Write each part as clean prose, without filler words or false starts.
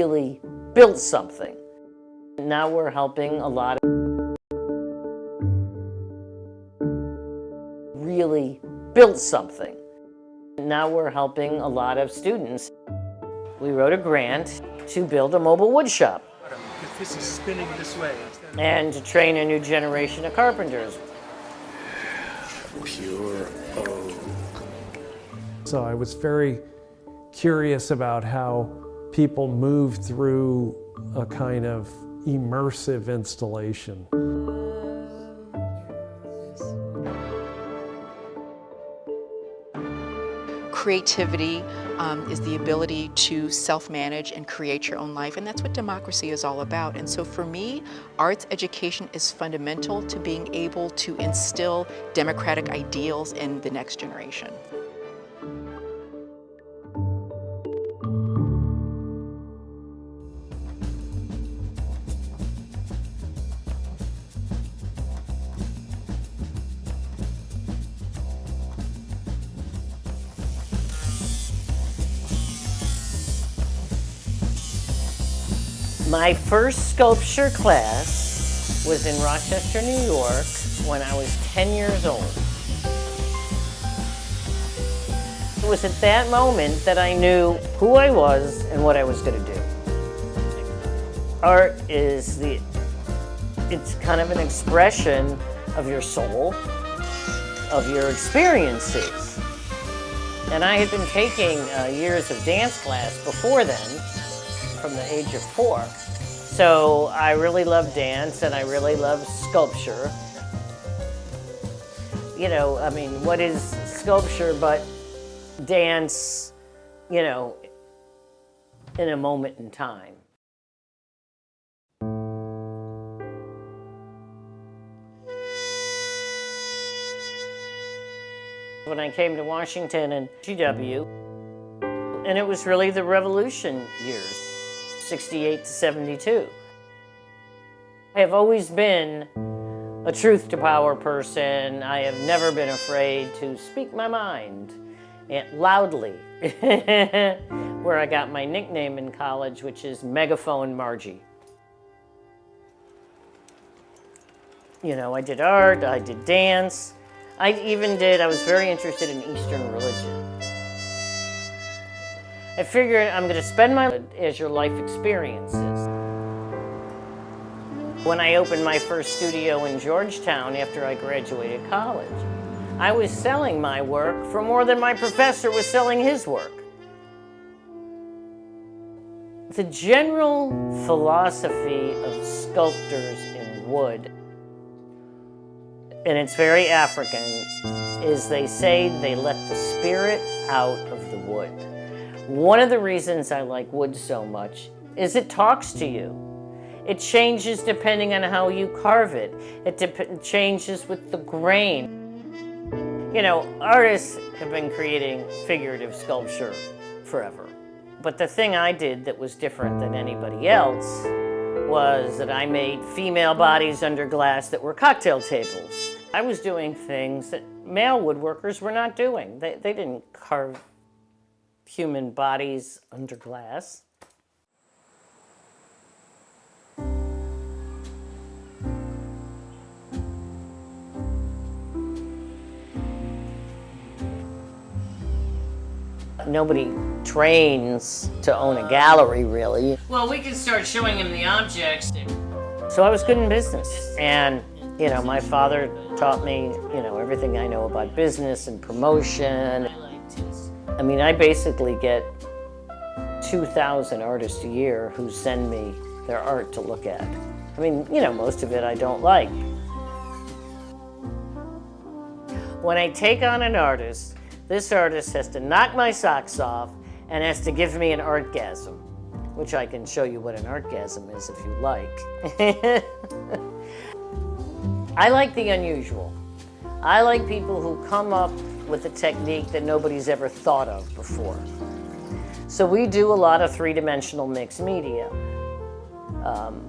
really built something. Now we're helping a lot of really built something. Now we're helping a lot of students. We wrote a grant to build a mobile wood shop. This is spinning this way. And to train a new generation of carpenters. Pure oak. So I was very curious about how people move through a kind of immersive installation. Creativity is the ability to self-manage and create your own life, and that's what democracy is all about. And so for me, arts education is fundamental to being able to instill democratic ideals in the next generation. My first sculpture class was in Rochester, New York, when I was 10 years old. It was at that moment that I knew who I was and what I was going to do. Art is it's kind of an expression of your soul, of your experiences. And I had been taking years of dance class before then, from the age of 4. So I really love dance and I really love sculpture. You know, I mean, what is sculpture but dance, you know, in a moment in time? When I came to Washington and GW, and it was really the revolution years. 68 to 72. I have always been a truth to power person. I have never been afraid to speak my mind loudly, where I got my nickname in college, which is Megaphone Margie. You know, I did art, I did dance. I was very interested in Eastern religion. I figured I'm going to spend my life as your life experiences. When I opened my first studio in Georgetown after I graduated college, I was selling my work for more than my professor was selling his work. The general philosophy of sculptors in wood, and it's very African, is they say they let the spirit out of the wood. One of the reasons I like wood so much is it talks to you. It changes depending on how you carve it. It changes with the grain. You know, artists have been creating figurative sculpture forever. But the thing I did that was different than anybody else was that I made female bodies under glass that were cocktail tables. I was doing things that male woodworkers were not doing. They didn't carve human bodies under glass. Nobody trains to own a gallery, really. Well, we can start showing him the objects. So I was good in business. And, you know, my father taught me, you know, everything I know about business and promotion. I mean, I basically get 2,000 artists a year who send me their art to look at. I mean, you know, most of it I don't like. When I take on an artist, this artist has to knock my socks off and has to give me an artgasm, which I can show you what an artgasm is if you like. I like the unusual. I like people who come up with a technique that nobody's ever thought of before. So we do a lot of three-dimensional mixed media.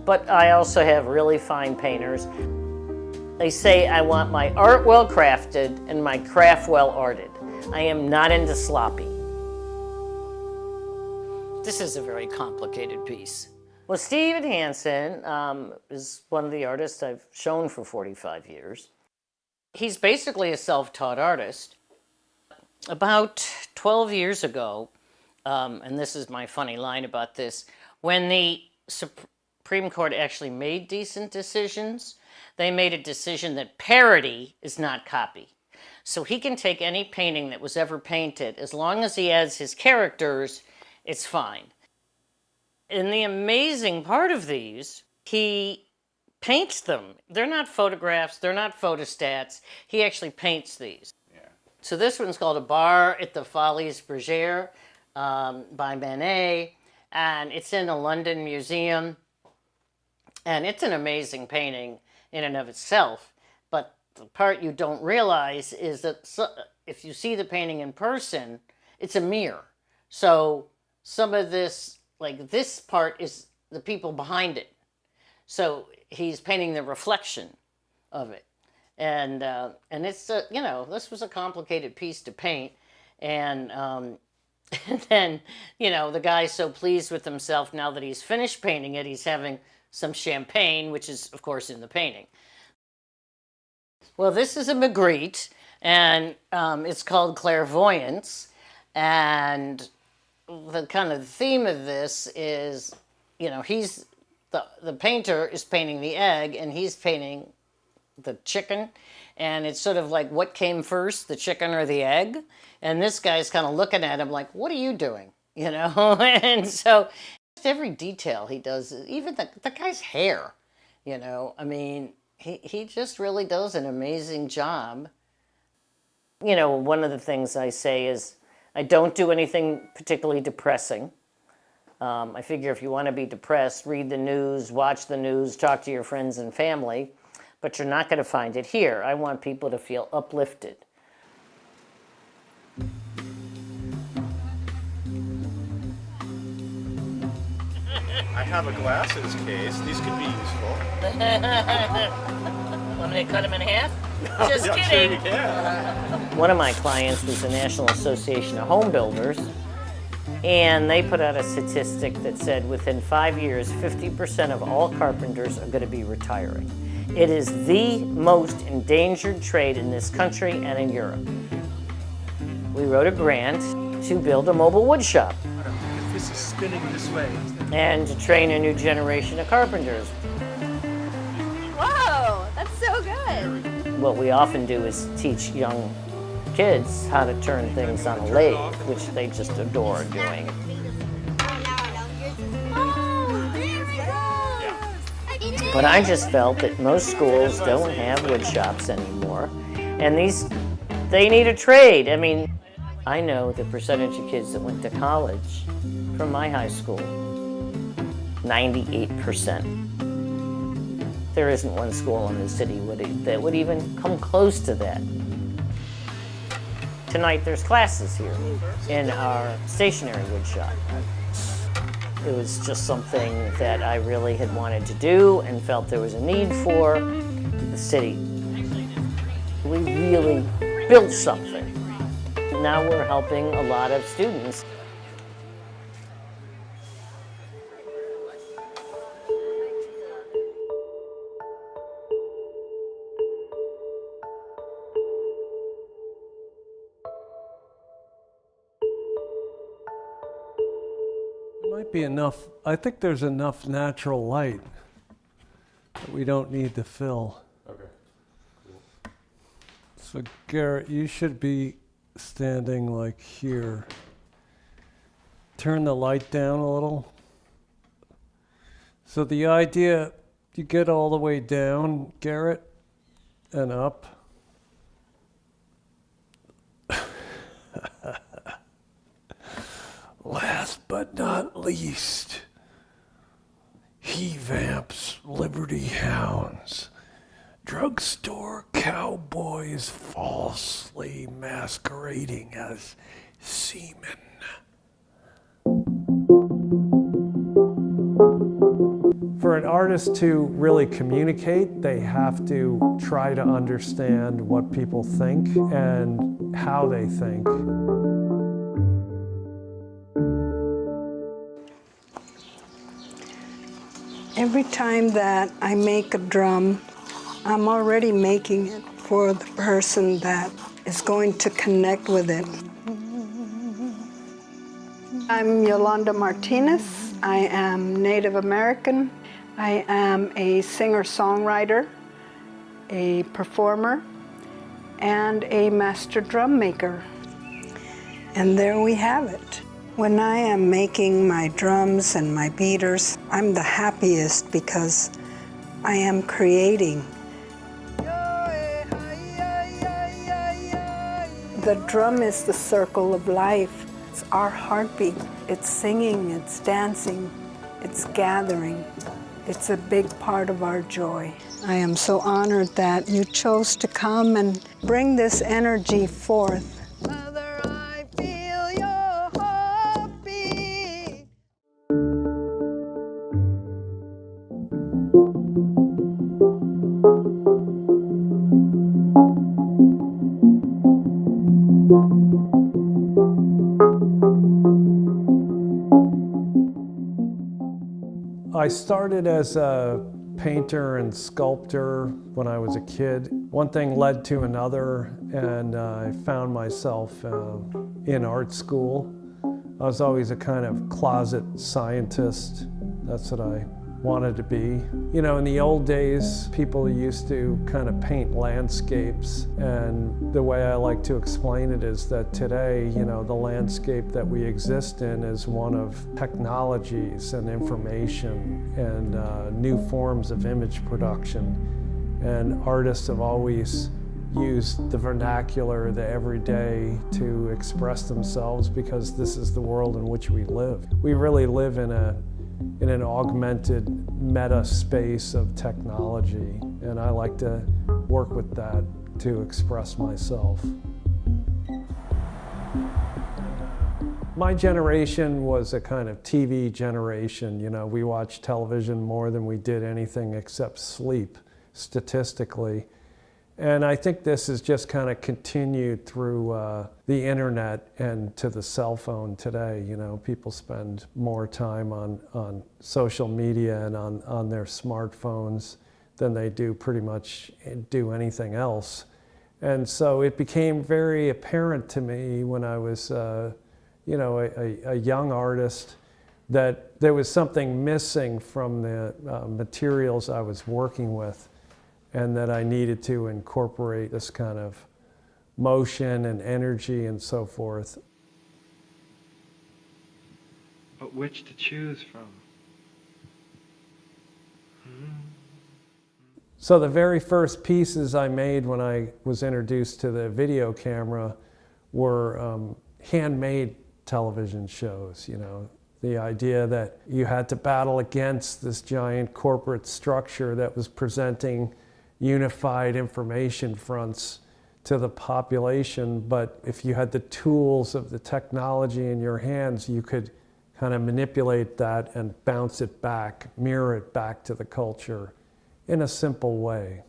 But I also have really fine painters. They say I want my art well crafted and my craft well arted. I am not into sloppy. This is a very complicated piece. Well, Steve Hansen is one of the artists I've shown for 45 years. He's basically a self-taught artist. About 12 years ago, and this is my funny line about this, when the Supreme Court actually made decent decisions, they made a decision that parody is not copy. So he can take any painting that was ever painted, as long as he adds his characters, it's fine. And the amazing part of these, he paints them. They're not photographs, they're not photostats. He actually paints these. Yeah. So this one's called A Bar at the Folies Bergère by Manet, and it's in a London museum. And it's an amazing painting in and of itself. But the part you don't realize is that if you see the painting in person, it's a mirror. So some of this, like this part, is the people behind it. So he's painting the reflection of it. And it's, you know, this was a complicated piece to paint. And then, you know, the guy's so pleased with himself now that he's finished painting it, he's having some champagne, which is, of course, in the painting. Well, this is a Magritte, and it's called Clairvoyance. And the kind of theme of this is, you know, he's, the painter is painting the egg, and he's painting the chicken. And it's sort of like, what came first, the chicken or the egg? And this guy's kind of looking at him like, what are you doing? You know? And so every detail he does, even the guy's hair, you know, I mean, he just really does an amazing job. You know, one of the things I say is I don't do anything particularly depressing. I figure if you want to be depressed, read the news, watch the news, talk to your friends and family, but you're not going to find it here. I want people to feel uplifted. I have a glasses case. These could be useful. Want me to cut them in half? Just Yeah, kidding. sure you can. One of my clients was the National Association of Home Builders, and they put out a statistic that said within 5 years, 50% of all carpenters are going to be retiring. It is the most endangered trade in this country and in Europe. We wrote a grant to build a mobile wood shop. This is spinning this way. And to train a new generation of carpenters. Whoa, that's so good. What we often do is teach young kids how to turn things on a lathe, which they just adore doing. Oh, there we go. But I just felt that most schools don't have wood shops anymore, and they need a trade. I mean, I know the percentage of kids that went to college from my high school, 98%. There isn't one school in the city that would even come close to that. Tonight there's classes here in our stationary wood shop. It was just something that I really had wanted to do and felt there was a need for the city. We really built something. Now we're helping a lot of students. Might be enough. I think there's enough natural light that we don't need to fill. Okay. So Garrett, you should be standing like here. Turn the light down a little. So the idea, you get all the way down, Garrett, and up. Last but not least, he vamps Liberty Hounds, drugstore cowboys falsely masquerading as seamen. For an artist to really communicate, they have to try to understand what people think and how they think. Every time that I make a drum, I'm already making it for the person that is going to connect with it. I'm Yolanda Martinez. I am Native American. I am a singer-songwriter, a performer, and a master drum maker. And there we have it. When I am making my drums and my beaters, I'm the happiest because I am creating. The drum is the circle of life. It's our heartbeat. It's singing, it's dancing, it's gathering. It's a big part of our joy. I am so honored that you chose to come and bring this energy forth. Mother, I feel your heartbeat. I started as a painter and sculptor when I was a kid. One thing led to another, and I found myself in art school. I was always a kind of closet scientist. That's what I wanted to be. You know, in the old days, people used to kind of paint landscapes, and the way I like to explain it is that today, you know, the landscape that we exist in is one of technologies and information and new forms of image production. And artists have always used the vernacular, the everyday, to express themselves because this is the world in which we live. We really live in an augmented meta space of technology, and I like to work with that to express myself. My generation was a kind of TV generation. You know, we watched television more than we did anything except sleep, statistically. And I think this has just kind of continued through the internet and to the cell phone today. You know, people spend more time on social media and on their smartphones than they do pretty much do anything else. And so it became very apparent to me when I was, you know, a young artist that there was something missing from the materials I was working with, and that I needed to incorporate this kind of motion and energy and so forth. But which to choose from? So the very first pieces I made when I was introduced to the video camera were handmade television shows, you know. The idea that you had to battle against this giant corporate structure that was presenting unified information fronts to the population, but if you had the tools of the technology in your hands, you could kind of manipulate that and bounce it back, mirror it back to the culture in a simple way.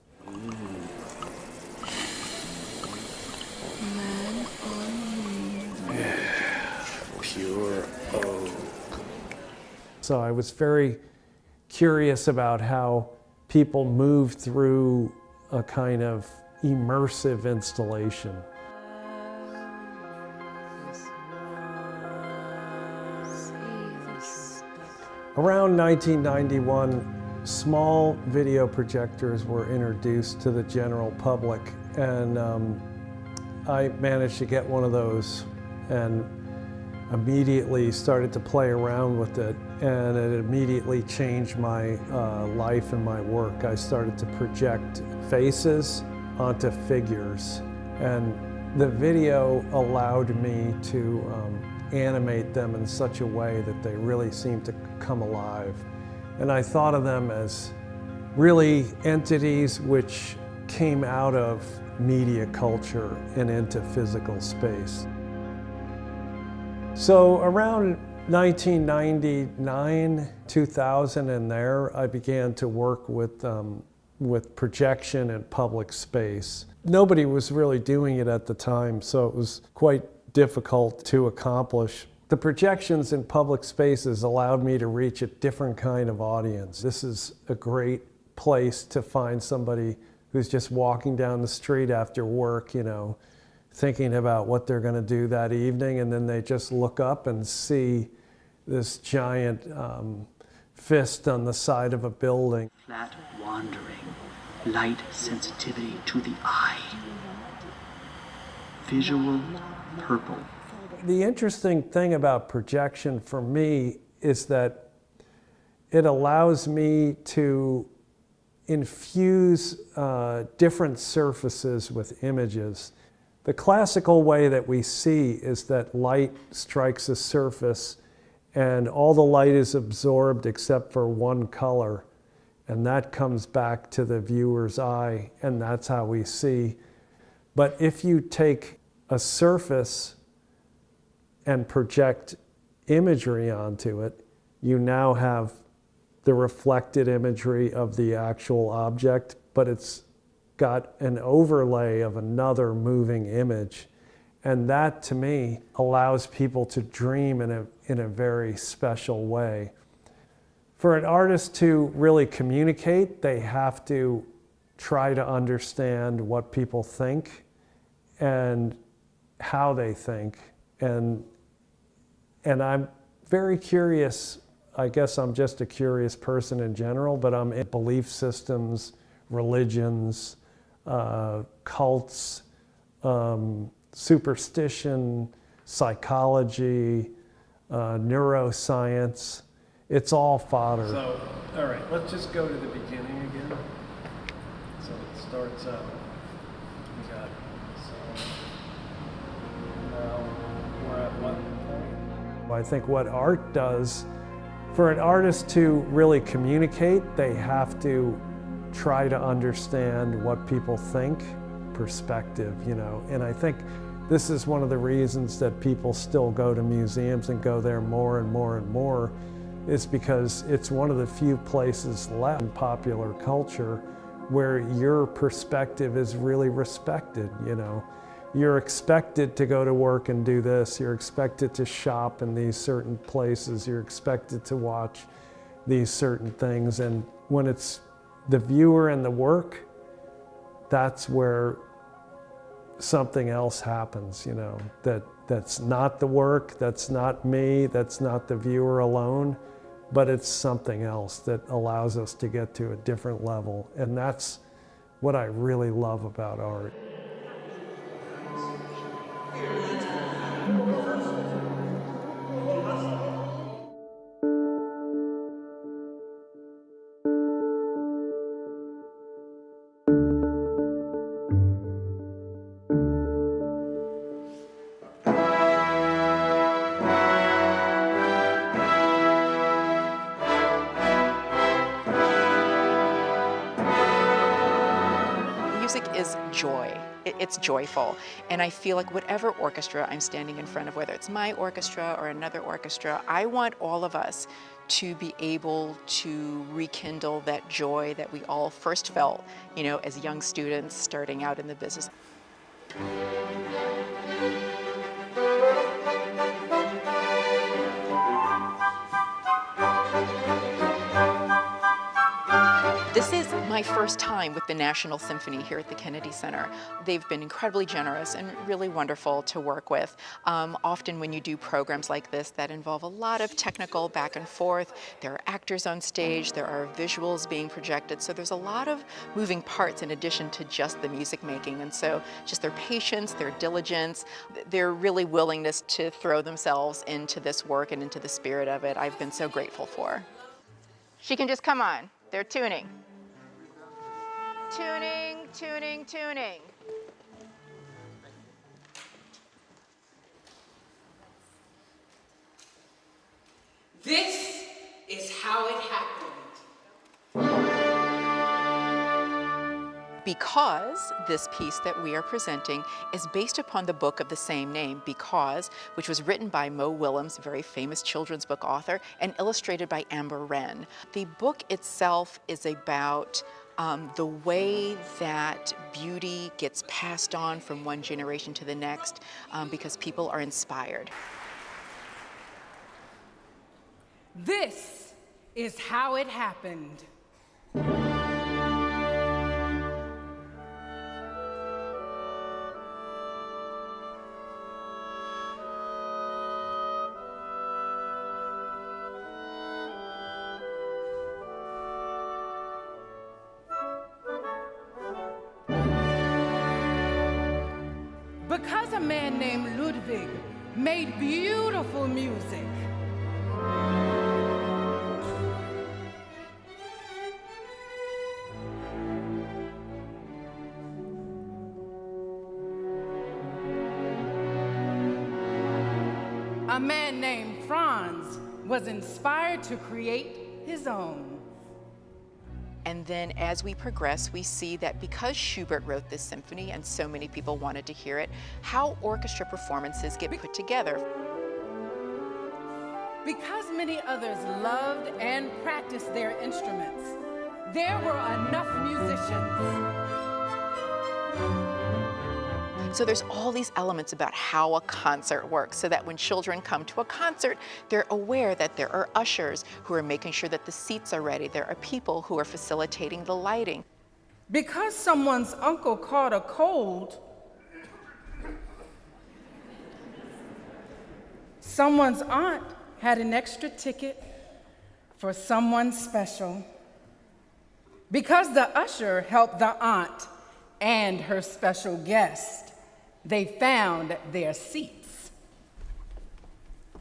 Pure oak. So I was very curious about how people move through a kind of immersive installation. Around 1991, small video projectors were introduced to the general public, and I managed to get one of those and immediately started to play around with it, and it immediately changed my life and my work. I started to project faces onto figures, and the video allowed me to animate them in such a way that they really seemed to come alive. And I thought of them as really entities which came out of media culture and into physical space. So around 1999, 2000, and there, I began to work with projection in public space. Nobody was really doing it at the time, so it was quite difficult to accomplish The projections in public spaces allowed me to reach a different kind of audience. This is a great place to find somebody who's just walking down the street after work, you know, thinking about what they're going to do that evening, and then they just look up and see this giant fist on the side of a building. Flat wandering, light sensitivity to the eye, visual purple. The interesting thing about projection for me is that it allows me to infuse different surfaces with images. The classical way that we see is that light strikes a surface and all the light is absorbed except for one color, and that comes back to the viewer's eye, and that's how we see. But if you take a surface and project imagery onto it, you now have the reflected imagery of the actual object, but it's got an overlay of another moving image. And that, to me, allows people to dream in a very special way. For an artist to really communicate, they have to try to understand what people think and how they think. And I'm very curious. I guess I'm just a curious person in general, but I'm in belief systems, religions, cults, superstition, psychology, neuroscience. It's all fodder. So, all right, let's just go to the beginning again. So it starts out. We got, so now we're at what point? I think what art does, for an artist to really communicate, they have to try to understand what people think, perspective, you know. And I think this is one of the reasons that people still go to museums and go there more and more and more, is because it's one of the few places left in popular culture where your perspective is really respected, you know. You're expected to go to work and do this. You're expected to shop in these certain places. You're expected to watch these certain things. And when it's the viewer and the work, that's where something else happens, you know, that's not the work, that's not me, that's not the viewer alone, but it's something else that allows us to get to a different level. And that's what I really love about art. Music is joy. It's joyful. And I feel like whatever orchestra I'm standing in front of, whether it's my orchestra or another orchestra, I want all of us to be able to rekindle that joy that we all first felt, you know, as young students starting out in the business. This is my first time with the National Symphony here at the Kennedy Center. They've been incredibly generous and really wonderful to work with. Often when you do programs like this that involve a lot of technical back and forth, there are actors on stage, there are visuals being projected, so there's a lot of moving parts in addition to just the music making. And so just their patience, their diligence, their really willingness to throw themselves into this work and into the spirit of it, I've been so grateful for. She can just come on. They're tuning. Tuning, tuning, tuning. This is how it happened. Because this piece that we are presenting is based upon the book of the same name, Because, which was written by Mo Willems, a very famous children's book author, and illustrated by Amber Wren. The book itself is about the way that beauty gets passed on from one generation to the next because people are inspired. This is how it happened. Because a man named Ludwig made beautiful music, a man named Franz was inspired to create his own. And then as we progress, we see that because Schubert wrote this symphony and so many people wanted to hear it, how orchestra performances get put together. Because many others loved and practiced their instruments, there were enough musicians. So there's all these elements about how a concert works, so that when children come to a concert, they're aware that there are ushers who are making sure that the seats are ready. There are people who are facilitating the lighting. Because someone's uncle caught a cold, someone's aunt had an extra ticket for someone special. Because the usher helped the aunt and her special guest, they found their seats.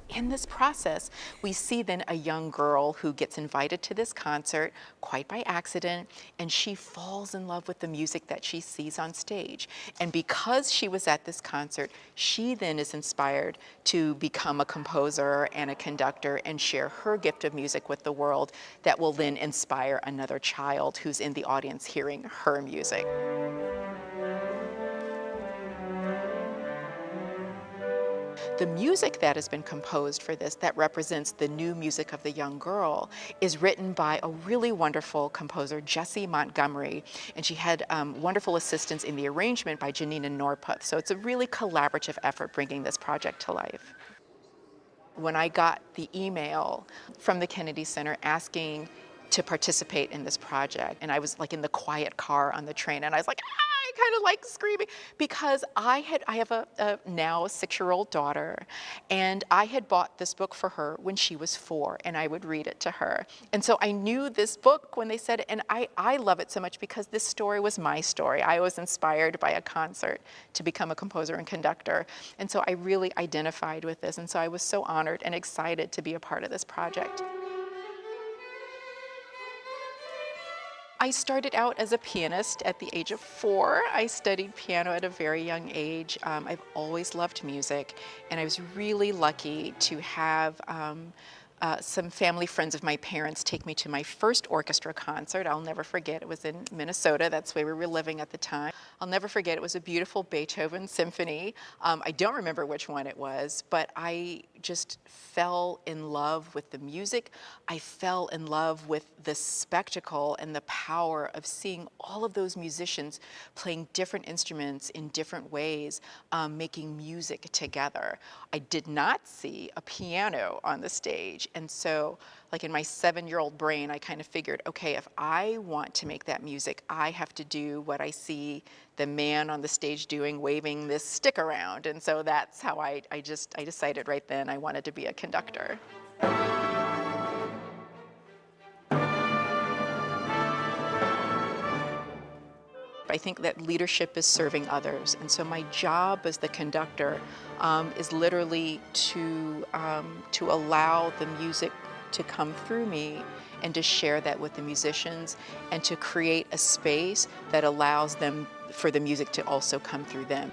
In this process, we see then a young girl who gets invited to this concert quite by accident, and she falls in love with the music that she sees on stage. And because she was at this concert, she then is inspired to become a composer and a conductor and share her gift of music with the world that will then inspire another child who's in the audience hearing her music. The music that has been composed for this, that represents the new music of the young girl, is written by a really wonderful composer, Jessie Montgomery, and she had wonderful assistance in the arrangement by Janina Norputh. So it's a really collaborative effort bringing this project to life. When I got the email from the Kennedy Center asking to participate in this project, and I was like in the quiet car on the train, and I was like, kind of like screaming, because I have a now 6-year-old daughter, and I had bought this book for her when she was 4, and I would read it to her. And so I knew this book when they said it, and I love it so much because this story was my story. I was inspired by a concert to become a composer and conductor, and so I really identified with this, and so I was so honored and excited to be a part of this project. I started out as a pianist at the age of 4. I studied piano at a very young age. I've always loved music, and I was really lucky to have some family friends of my parents take me to my first orchestra concert. I'll never forget. It was in Minnesota. That's where we were living at the time. I'll never forget. It was a beautiful Beethoven symphony. I don't remember which one it was, but I just fell in love with the music. I fell in love with the spectacle and the power of seeing all of those musicians playing different instruments in different ways, making music together. I did not see a piano on the stage. And so, like in my 7-year-old brain, I kind of figured, okay, if I want to make that music, I have to do what I see the man on the stage doing, waving this stick around. And so that's how I decided right then I wanted to be a conductor. I think that leadership is serving others, and so my job as the conductor is literally to allow the music to come through me and to share that with the musicians and to create a space that allows them for the music to also come through them.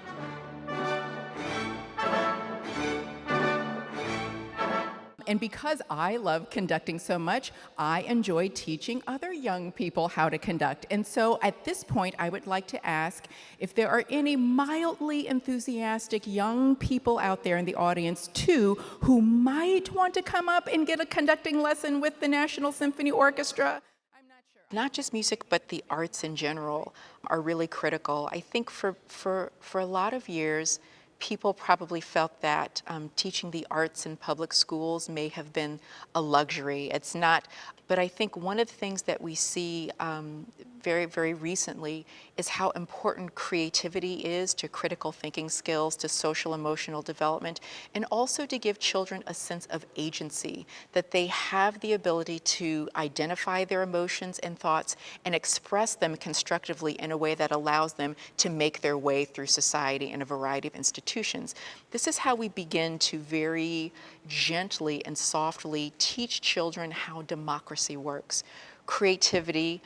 And because I love conducting so much, I enjoy teaching other young people how to conduct. And so at this point, I would like to ask if there are any mildly enthusiastic young people out there in the audience, too, who might want to come up and get a conducting lesson with the National Symphony Orchestra. I'm not sure. Not just music, but the arts in general are really critical. I think for a lot of years, people probably felt that teaching the arts in public schools may have been a luxury. It's not, but I think one of the things that we see very, very recently is how important creativity is to critical thinking skills, to social emotional development, and also to give children a sense of agency, that they have the ability to identify their emotions and thoughts and express them constructively in a way that allows them to make their way through society in a variety of institutions. This is how we begin to very gently and softly teach children how democracy works. Creativity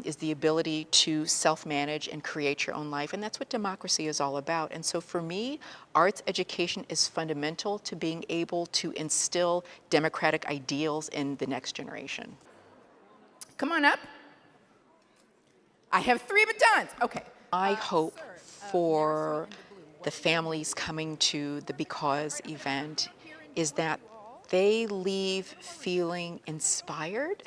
is the ability to self-manage and create your own life, and that's what democracy is all about. And so for me, arts education is fundamental to being able to instill democratic ideals in the next generation. Come on up. I have 3 batons. Okay. I hope for the families coming to the Because event is that they leave feeling inspired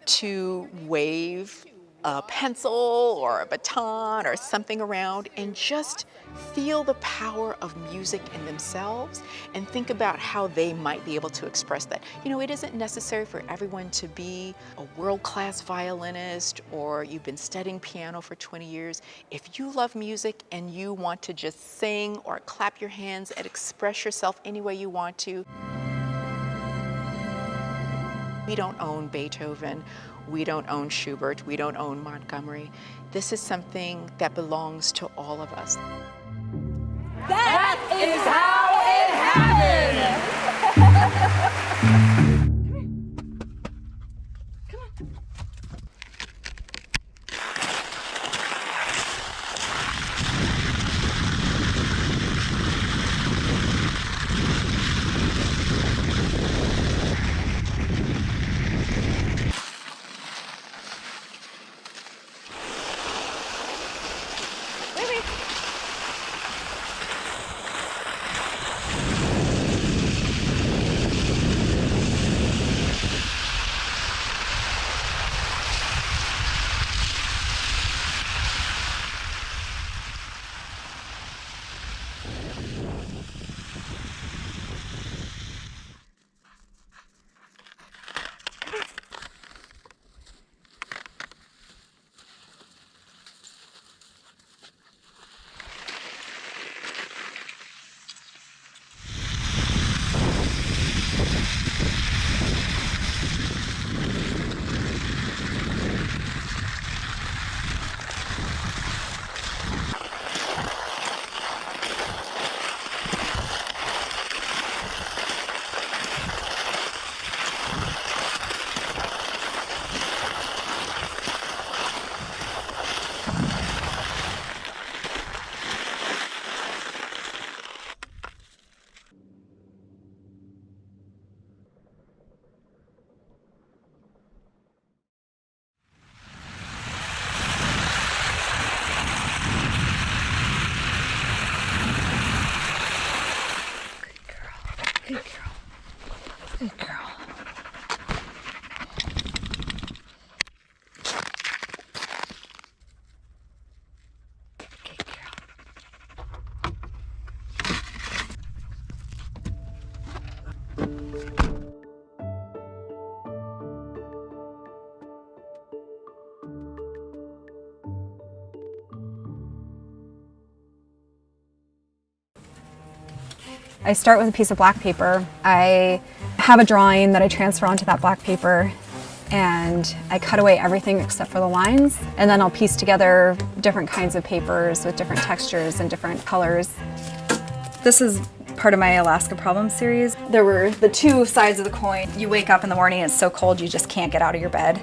to wave a pencil or a baton or something around and just feel the power of music in themselves and think about how they might be able to express that. You know, it isn't necessary for everyone to be a world-class violinist or you've been studying piano for 20 years. If you love music and you want to just sing or clap your hands and express yourself any way you want to, we don't own Beethoven, we don't own Schubert, we don't own Montgomery. This is something that belongs to all of us. That is how it happened! I start with a piece of black paper. I have a drawing that I transfer onto that black paper, and I cut away everything except for the lines, and then I'll piece together different kinds of papers with different textures and different colors. This is part of my Alaska Problem series. There were the two sides of the coin. You wake up in the morning, it's so cold you just can't get out of your bed.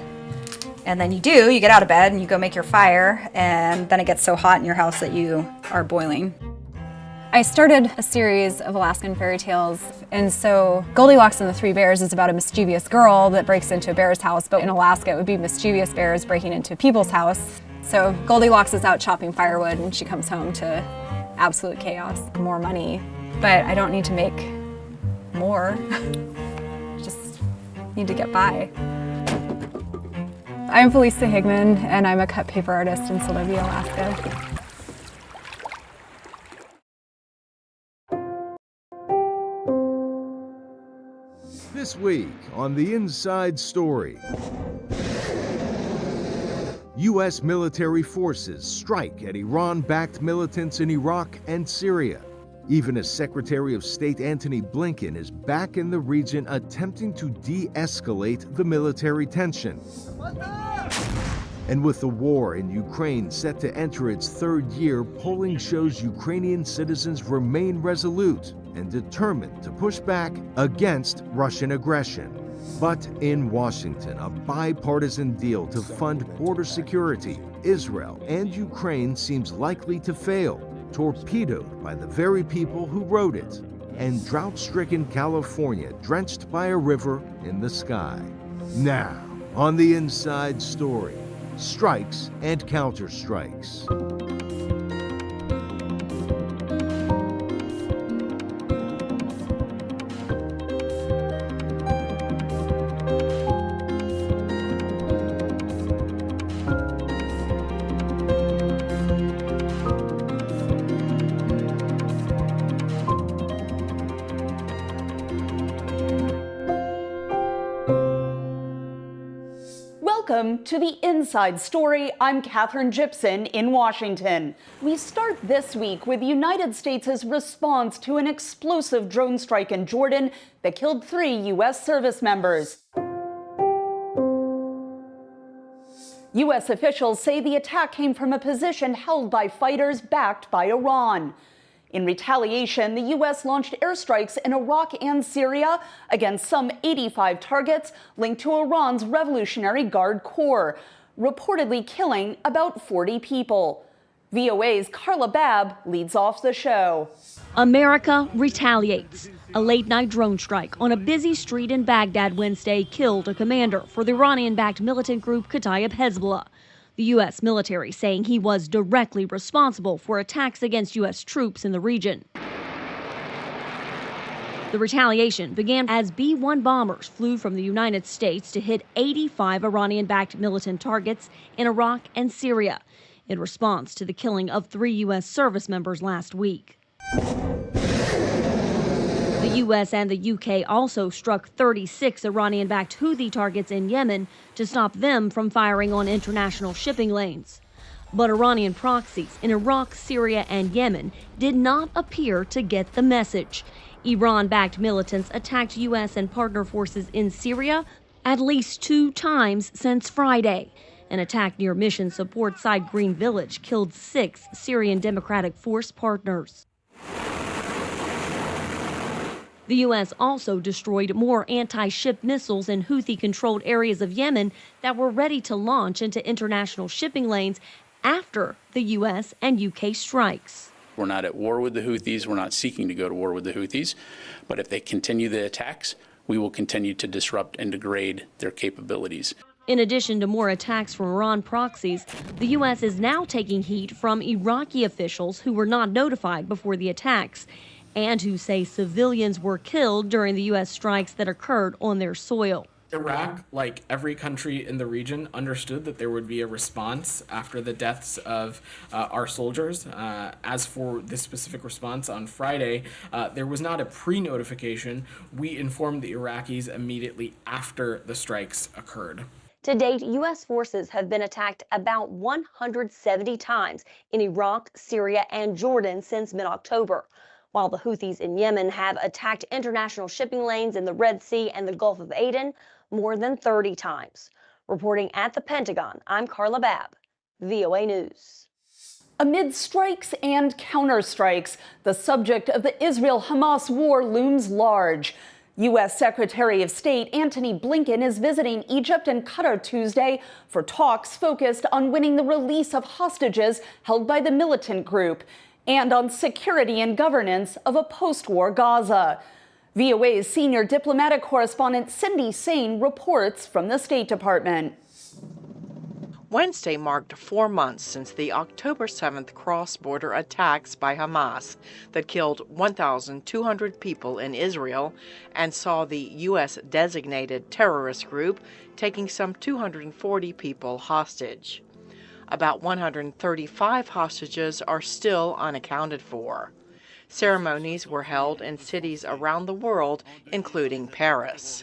And then you get out of bed and you go make your fire, and then it gets so hot in your house that you are boiling. I started a series of Alaskan fairy tales, and so Goldilocks and the Three Bears is about a mischievous girl that breaks into a bear's house, but in Alaska it would be mischievous bears breaking into people's house. So Goldilocks is out chopping firewood and she comes home to absolute chaos, more money. But I don't need to make more, just need to get by. I'm Felicia Higman, and I'm a cut paper artist in Sylvia, Alaska. This week on The Inside Story, U.S. military forces strike at Iran-backed militants in Iraq and Syria. Even as Secretary of State Antony Blinken is back in the region attempting to de-escalate the military tension. And with the war in Ukraine set to enter its third year, polling shows Ukrainian citizens remain resolute and determined to push back against Russian aggression. But in Washington, a bipartisan deal to fund border security, Israel and Ukraine seems likely to fail, torpedoed by the very people who wrote it, and drought-stricken California drenched by a river in the sky. Now, on The Inside Story, strikes and counterstrikes. Welcome to The Inside Story. I'm Katherine Gibson in Washington. We start this week with the United States' response to an explosive drone strike in Jordan that killed 3 U.S. service members. U.S. officials say the attack came from a position held by fighters backed by Iran. In retaliation, the U.S. launched airstrikes in Iraq and Syria against some 85 targets linked to Iran's Revolutionary Guard Corps, reportedly killing about 40 people. VOA's Carla Babb leads off the show. America retaliates. A late-night drone strike on a busy street in Baghdad Wednesday killed a commander for the Iranian-backed militant group Kataib Hezbollah. The U.S. military saying he was directly responsible for attacks against U.S. troops in the region. The retaliation began as B-1 bombers flew from the United States to hit 85 Iranian-backed militant targets in Iraq and Syria in response to the killing of 3 U.S. service members last week. The U.S. and the U.K. also struck 36 Iranian-backed Houthi targets in Yemen to stop them from firing on international shipping lanes. But Iranian proxies in Iraq, Syria, and Yemen did not appear to get the message. Iran-backed militants attacked U.S. and partner forces in Syria at least 2 times since Friday. An attack near mission support site Green Village killed 6 Syrian Democratic Force partners. The U.S. also destroyed more anti-ship missiles in Houthi-controlled areas of Yemen that were ready to launch into international shipping lanes after the U.S. and U.K. strikes. We're not at war with the Houthis. We're not seeking to go to war with the Houthis. But if they continue the attacks, we will continue to disrupt and degrade their capabilities. In addition to more attacks from Iran proxies, the U.S. is now taking heat from Iraqi officials who were not notified before the attacks, and who say civilians were killed during the U.S. strikes that occurred on their soil. Iraq, like every country in the region, understood that there would be a response after the deaths of our soldiers. As for this specific response on Friday, there was not a pre-notification. We informed the Iraqis immediately after the strikes occurred. To date, U.S. forces have been attacked about 170 times in Iraq, Syria, and Jordan since mid-October, while the Houthis in Yemen have attacked international shipping lanes in the Red Sea and the Gulf of Aden more than 30 times. Reporting at the Pentagon, I'm Carla Babb, VOA News. Amid strikes and counterstrikes, the subject of the Israel-Hamas war looms large. U.S. Secretary of State Antony Blinken is visiting Egypt and Qatar Tuesday for talks focused on winning the release of hostages held by the militant group and on security and governance of a post-war Gaza. VOA's senior diplomatic correspondent Cindy Sain reports from the State Department. Wednesday marked 4 months since the October 7th cross-border attacks by Hamas that killed 1,200 people in Israel and saw the U.S.-designated terrorist group taking some 240 people hostage. About 135 hostages are still unaccounted for. Ceremonies were held in cities around the world, including Paris.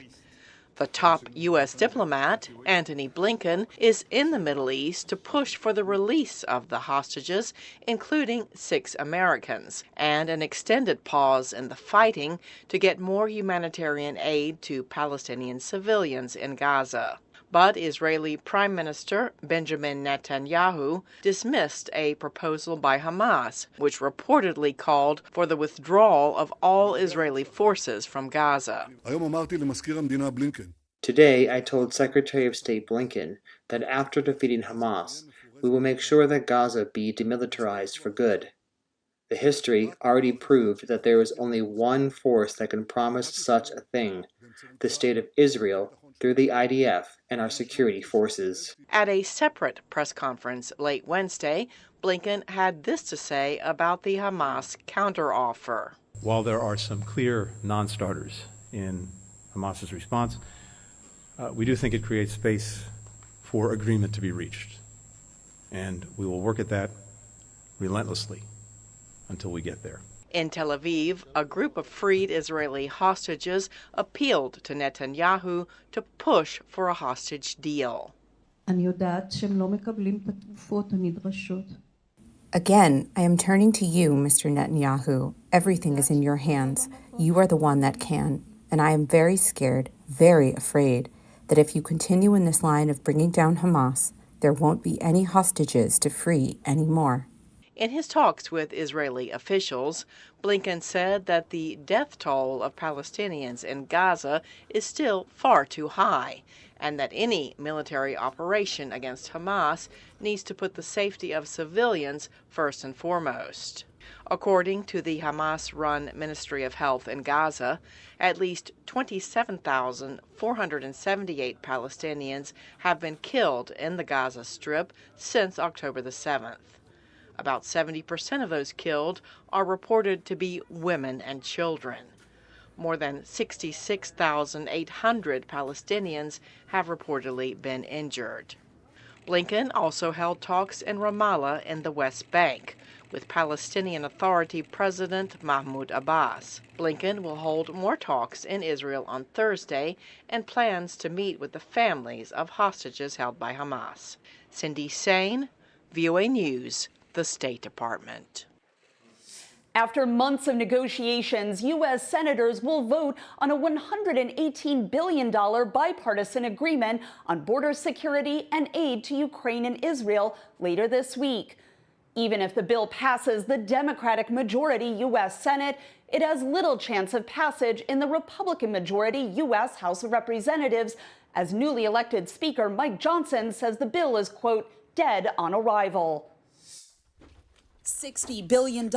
The top U.S. diplomat, Antony Blinken, is in the Middle East to push for the release of the hostages, including 6 Americans, and an extended pause in the fighting to get more humanitarian aid to Palestinian civilians in Gaza. But Israeli Prime Minister Benjamin Netanyahu dismissed a proposal by Hamas, which reportedly called for the withdrawal of all Israeli forces from Gaza. Today, I told Secretary of State Blinken that after defeating Hamas, we will make sure that Gaza be demilitarized for good. The history already proved that there is only one force that can promise such a thing: the State of Israel, through the IDF and our security forces. At a separate press conference late Wednesday, Blinken had this to say about the Hamas counteroffer. While there are some clear non-starters in Hamas's response, we do think it creates space for agreement to be reached. And we will work at that relentlessly until we get there. In Tel Aviv, a group of freed Israeli hostages appealed to Netanyahu to push for a hostage deal. Again, I am turning to you, Mr. Netanyahu. Everything is in your hands. You are the one that can. And I am very scared, very afraid, that if you continue in this line of bringing down Hamas, there won't be any hostages to free anymore. In his talks with Israeli officials, Blinken said that the death toll of Palestinians in Gaza is still far too high, and that any military operation against Hamas needs to put the safety of civilians first and foremost. According to the Hamas-run Ministry of Health in Gaza, at least 27,478 Palestinians have been killed in the Gaza Strip since October the 7th. About 70% of those killed are reported to be women and children. More than 66,800 Palestinians have reportedly been injured. Blinken also held talks in Ramallah in the West Bank with Palestinian Authority President Mahmoud Abbas. Blinken will hold more talks in Israel on Thursday and plans to meet with the families of hostages held by Hamas. Cindy Sain, VOA News, the State Department. After months of negotiations, U.S. senators will vote on a $118 billion bipartisan agreement on border security and aid to Ukraine and Israel later this week. Even if the bill passes the Democratic majority U.S. Senate, it has little chance of passage in the Republican majority U.S. House of Representatives, as newly elected Speaker Mike Johnson says the bill is, quote, dead on arrival. $60 billion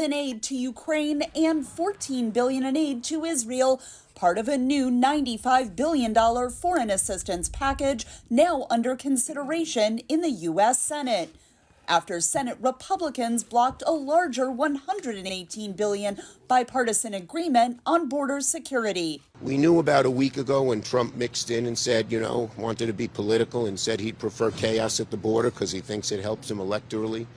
in aid to Ukraine and $14 billion in aid to Israel, part of a new $95 billion foreign assistance package now under consideration in the U.S. Senate. After Senate Republicans blocked a larger $118 billion bipartisan agreement on border security. We knew about a week ago when Trump mixed in and said, wanted to be political and said he'd prefer chaos at the border because he thinks it helps him electorally.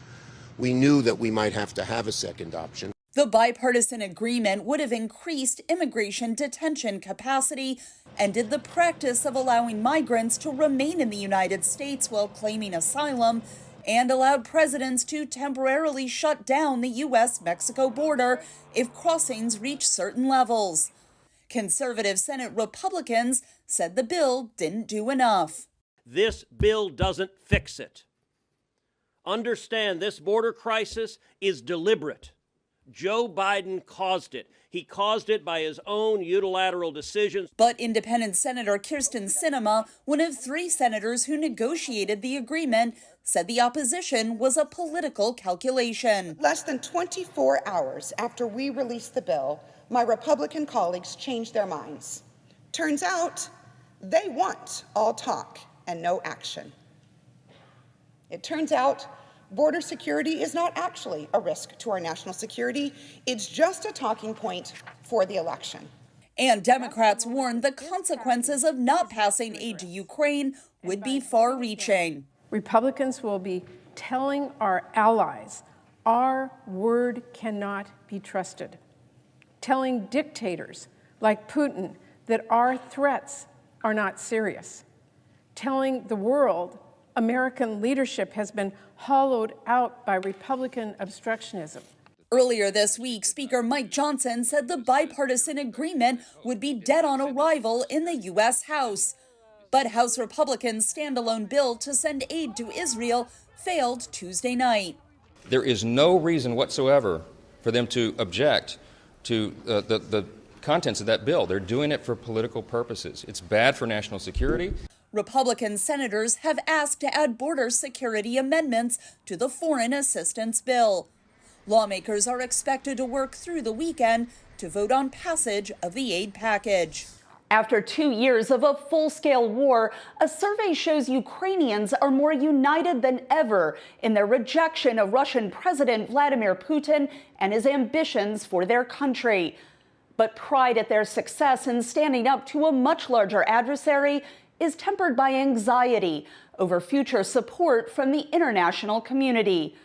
We knew that we might have to have a second option. The bipartisan agreement would have increased immigration detention capacity, ended the practice of allowing migrants to remain in the United States while claiming asylum, and allowed presidents to temporarily shut down the U.S.-Mexico border if crossings reach certain levels. Conservative Senate Republicans said the bill didn't do enough. This bill doesn't fix it. Understand, this border crisis is deliberate. Joe Biden caused it. He caused it by his own unilateral decisions. But independent Senator Kyrsten Sinema, one of 3 senators who negotiated the agreement, said the opposition was a political calculation. Less than 24 hours after we released the bill, my Republican colleagues changed their minds. Turns out they want all talk and no action. It turns out border security is not actually a risk to our national security. It's just a talking point for the election. And Democrats warned the consequences of not passing aid to Ukraine would be far-reaching. Republicans will be telling our allies our word cannot be trusted, telling dictators like Putin that our threats are not serious. Telling the world American leadership has been hollowed out by Republican obstructionism. Earlier this week, Speaker Mike Johnson said the bipartisan agreement would be dead on arrival in the U.S. House. But House Republicans' standalone bill to send aid to Israel failed Tuesday night. There is no reason whatsoever for them to object to the contents of that bill. They're doing it for political purposes. It's bad for national security. Republican senators have asked to add border security amendments to the foreign assistance bill. Lawmakers are expected to work through the weekend to vote on passage of the aid package. After 2 years of a full-scale war, a survey shows Ukrainians are more united than ever in their rejection of Russian President Vladimir Putin and his ambitions for their country. But pride at their success in standing up to a much larger adversary is tempered by anxiety over future support from the international community.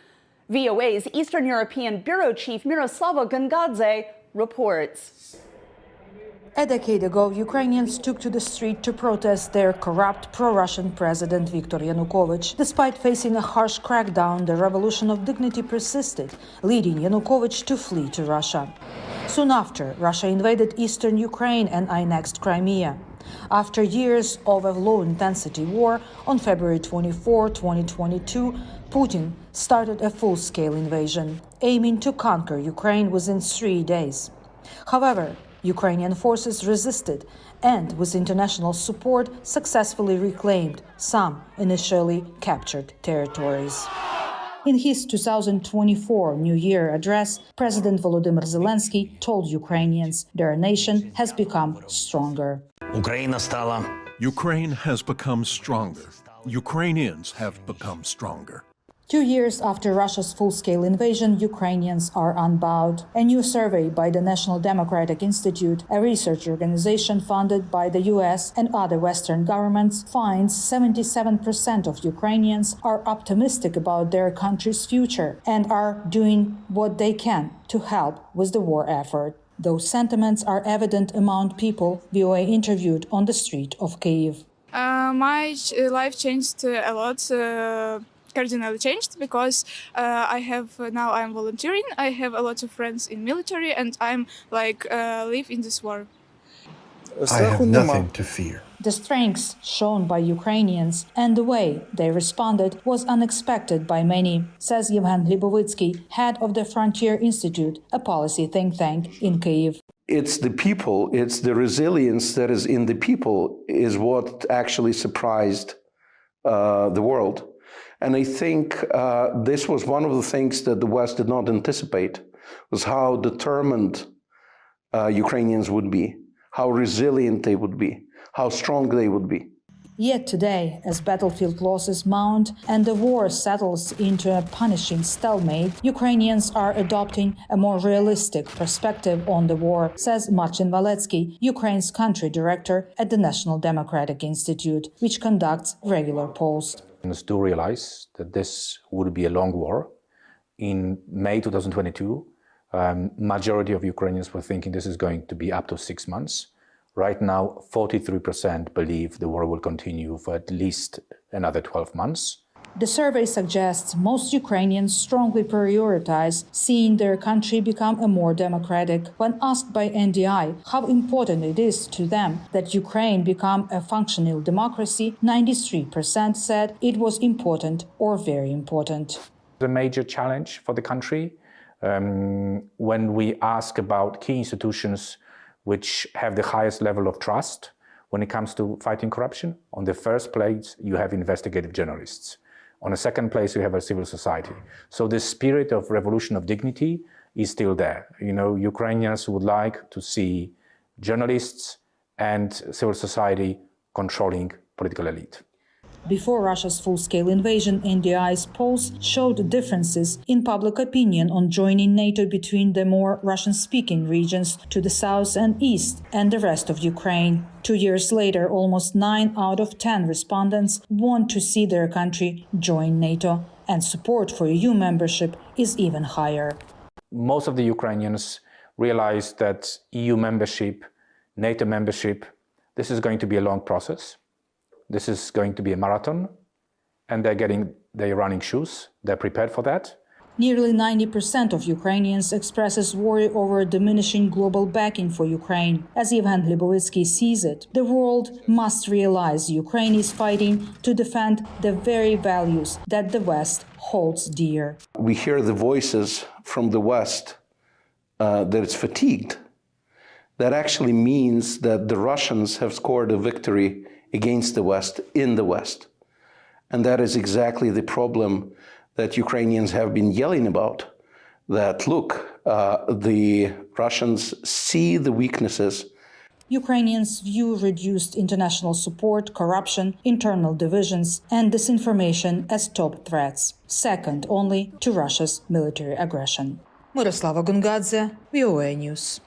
VOA's Eastern European Bureau Chief Miroslava Gangadze reports. A decade ago, Ukrainians took to the street to protest their corrupt pro-Russian president Viktor Yanukovych. Despite facing a harsh crackdown, the revolution of dignity persisted, leading Yanukovych to flee to Russia. Soon after, Russia invaded eastern Ukraine and annexed Crimea. After years of a low-intensity war, on February 24, 2022, Putin started a full-scale invasion, aiming to conquer Ukraine within 3 days. However, Ukrainian forces resisted and, with international support, successfully reclaimed some initially captured territories. In his 2024 New Year address, President Volodymyr Zelensky told Ukrainians their nation has become stronger. Ukraine has become stronger. Ukrainians have become stronger. 2 years after Russia's full-scale invasion, Ukrainians are unbowed. A new survey by the National Democratic Institute, a research organization funded by the US and other Western governments, finds 77% of Ukrainians are optimistic about their country's future and are doing what they can to help with the war effort. Those sentiments are evident among people VOA interviewed on the street of Kyiv. My life changed a lot. Cardinally changed because I'm volunteering. I have a lot of friends in military, and I'm live in this war. I have nothing to fear. The strength shown by Ukrainians and the way they responded was unexpected by many, says Yevhen Glibovitsky, head of the Frontier Institute, a policy think tank in Kyiv. It's the people, it's the resilience that is in the people is what actually surprised the world. And I think this was one of the things that the West did not anticipate, was how determined Ukrainians would be, how resilient they would be, how strong they would be. Yet today, as battlefield losses mount and the war settles into a punishing stalemate, Ukrainians are adopting a more realistic perspective on the war, says Marcin Walecki, Ukraine's country director at the National Democratic Institute, which conducts regular polls. To realize that this would be a long war. In May 2022, majority of Ukrainians were thinking this is going to be up to 6 months. Right now, 43% believe the war will continue for at least another 12 months. The survey suggests most Ukrainians strongly prioritize seeing their country become a more democratic. When asked by NDI how important it is to them that Ukraine become a functional democracy, 93% said it was important or very important. The major challenge for the country when we ask about key institutions which have the highest level of trust when it comes to fighting corruption. On the first place, you have investigative journalists. On the second place, you have a civil society. So the spirit of revolution of dignity is still there. You know, Ukrainians would like to see journalists and civil society controlling political elite. Before Russia's full-scale invasion, NDI's polls showed differences in public opinion on joining NATO between the more Russian-speaking regions to the south and east and the rest of Ukraine. 2 years later, almost 9 out of 10 respondents want to see their country join NATO, and support for EU membership is even higher. Most of the Ukrainians realize that EU membership, NATO membership This is going to be a long process. This is going to be a marathon, and they're getting their running shoes. They're prepared for that. Nearly 90% of Ukrainians expresses worry over diminishing global backing for Ukraine. As Yevhen Glebovitsky sees it, the world must realize Ukraine is fighting to defend the very values that the West holds dear. We hear the voices from the West that it's fatigued. That actually means that the Russians have scored a victory against the West in the West. And that is exactly the problem that Ukrainians have been yelling about, that look, the Russians see the weaknesses. Ukrainians view reduced international support, corruption, internal divisions, and disinformation as top threats, second only to Russia's military aggression. Miroslava Gungadze, VOA News.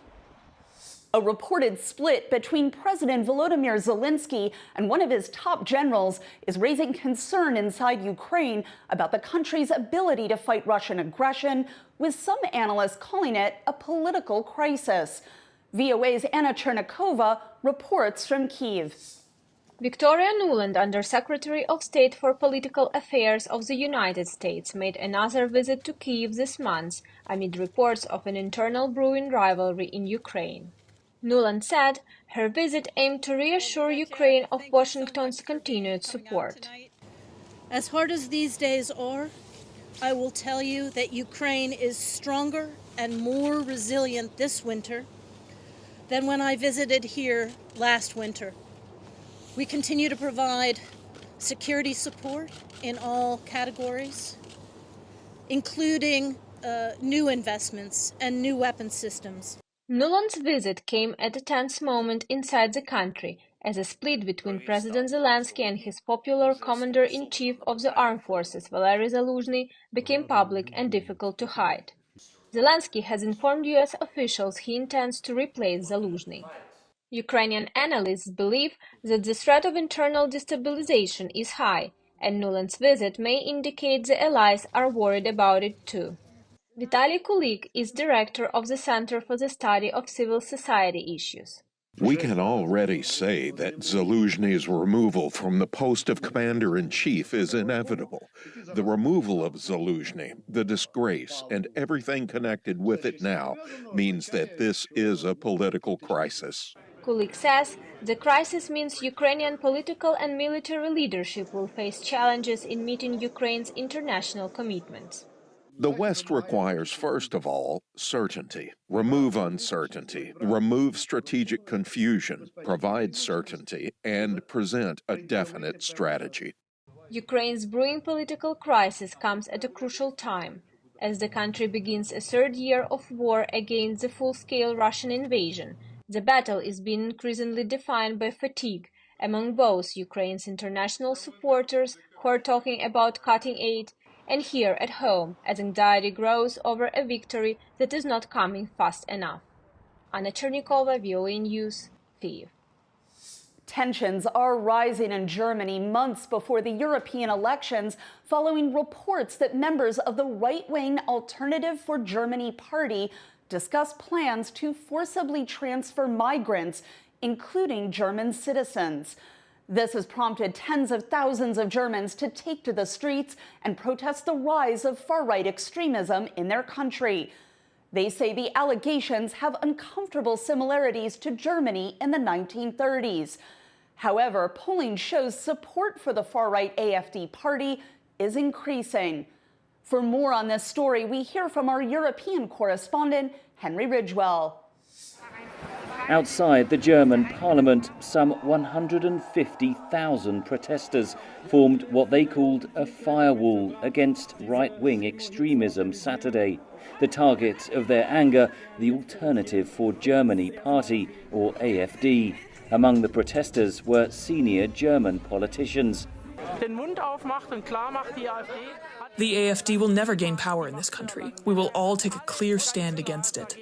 A reported split between President Volodymyr Zelensky and one of his top generals is raising concern inside Ukraine about the country's ability to fight Russian aggression, with some analysts calling it a political crisis. VOA's Anna Chernikova reports from Kyiv. Victoria Nuland, Undersecretary of State for Political Affairs of the United States, made another visit to Kyiv this month amid reports of an internal brewing rivalry in Ukraine. Nuland said her visit aimed to reassure Ukraine of Washington's continued support. As hard as these days are, I will tell you that Ukraine is stronger and more resilient this winter than when I visited here last winter. We continue to provide security support in all categories, including new investments and new weapon systems. Nuland's visit came at a tense moment inside the country, as a split between President Zelensky and his popular Commander-in-Chief of the Armed Forces, Valery Zaluzhny, became public and difficult to hide. Zelensky has informed US officials he intends to replace Zaluzhny. Ukrainian analysts believe that the threat of internal destabilization is high, and Nuland's visit may indicate the allies are worried about it too. Vitaly Kulik is director of the Center for the Study of Civil Society Issues. We can already say that Zaluzhny's removal from the post of commander-in-chief is inevitable. The removal of Zaluzhny, the disgrace, and everything connected with it now means that this is a political crisis. Kulik says the crisis means Ukrainian political and military leadership will face challenges in meeting Ukraine's international commitments. The West requires, first of all, certainty. Remove uncertainty, remove strategic confusion, provide certainty, and present a definite strategy. Ukraine's brewing political crisis comes at a crucial time, as the country begins a third year of war against the full-scale Russian invasion. The battle is being increasingly defined by fatigue among both Ukraine's international supporters, who are talking about cutting aid, and here at home, as anxiety grows over a victory that is not coming fast enough. Anna Chernikova, VOA News, Kyiv. Tensions are rising in Germany months before the European elections, following reports that members of the right-wing Alternative for Germany party discuss plans to forcibly transfer migrants, including German citizens. This has prompted tens of thousands of Germans to take to the streets and protest the rise of far-right extremism in their country. They say the allegations have uncomfortable similarities to Germany in the 1930s. However, polling shows support for the far-right AfD party is increasing. For more on this story, we hear from our European correspondent, Henry Ridgewell. Outside the German parliament, some 150,000 protesters formed what they called a firewall against right-wing extremism Saturday. The target of their anger, the Alternative for Germany party, or AfD. Among the protesters were senior German politicians. The AfD will never gain power in this country. We will all take a clear stand against it.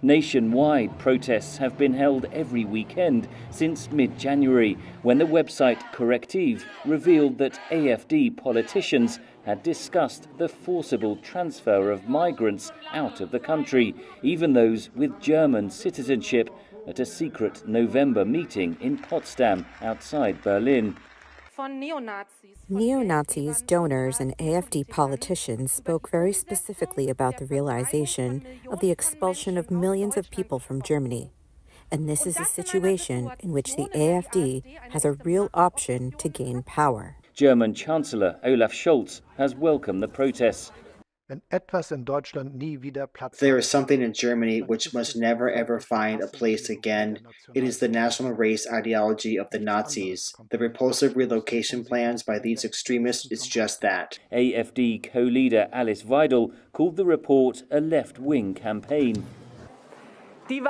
Nationwide protests have been held every weekend since mid-January, when the website Correctiv revealed that AfD politicians had discussed the forcible transfer of migrants out of the country, even those with German citizenship, at a secret November meeting in Potsdam outside Berlin. Neo-Nazis, donors, and AfD politicians spoke very specifically about the realization of the expulsion of millions of people from Germany. And this is a situation in which the AfD has a real option to gain power. German Chancellor Olaf Scholz has welcomed the protests. There is something in Germany which must never ever find a place again. It is the national race ideology of the Nazis. The repulsive relocation plans by these extremists is just that. AfD co-leader Alice Weidel called the report a left-wing campaign. The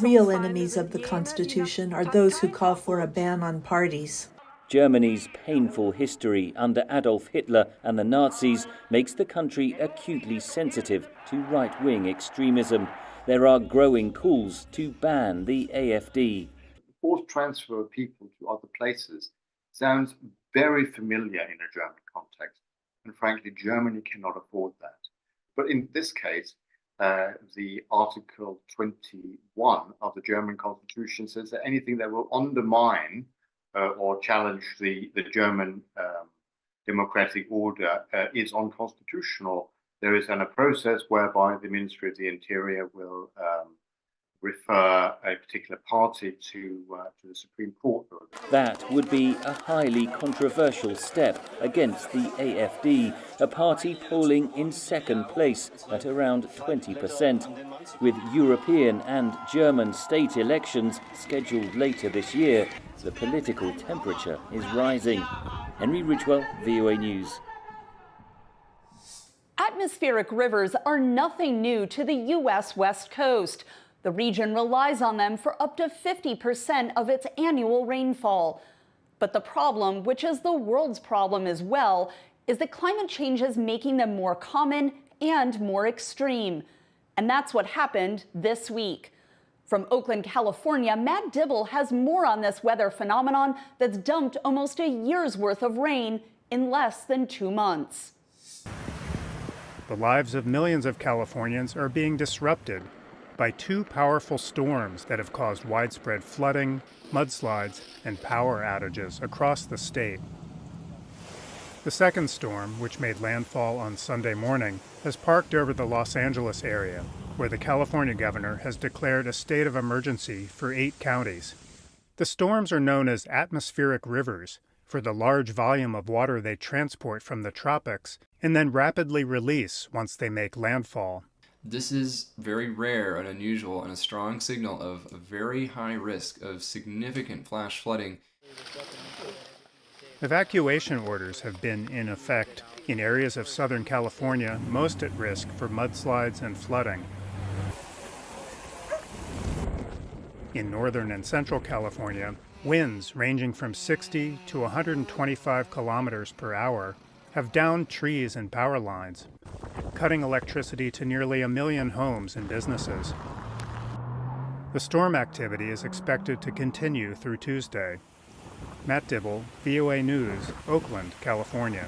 real enemies of the Constitution are those who call for a ban on parties. Germany's painful history under Adolf Hitler and the Nazis makes the country acutely sensitive to right-wing extremism. There are growing calls to ban the AfD. Forced transfer of people to other places sounds very familiar in a German context, and frankly, Germany cannot afford that. But in this case, the Article 21 of the German Constitution says that anything that will undermine or challenge the German democratic order is unconstitutional. There is then a process whereby the Ministry of the Interior will refer a particular party to the Supreme Court. That would be a highly controversial step against the AfD, a party polling in second place at around 20%. With European and German state elections scheduled later this year, the political temperature is rising. Henry Ridgwell, VOA News. Atmospheric rivers are nothing new to the U.S. West Coast. The region relies on them for up to 50% of its annual rainfall. But the problem, which is the world's problem as well, is that climate change is making them more common and more extreme. And that's what happened this week. From Oakland, California, Matt Dibble has more on this weather phenomenon that's dumped almost a year's worth of rain in less than 2 months. The lives of millions of Californians are being disrupted by two powerful storms that have caused widespread flooding, mudslides, and power outages across the state. The second storm, which made landfall on Sunday morning, has parked over the Los Angeles area, where the California governor has declared a state of emergency for 8 counties. The storms are known as atmospheric rivers for the large volume of water they transport from the tropics and then rapidly release once they make landfall. This is very rare and unusual and a strong signal of a very high risk of significant flash flooding. Evacuation orders have been in effect in areas of Southern California most at risk for mudslides and flooding. In Northern and Central California, winds ranging from 60 to 125 kilometers per hour have downed trees and power lines, cutting electricity to nearly 1 million homes and businesses. The storm activity is expected to continue through Tuesday. Matt Dibble, VOA News, Oakland, California.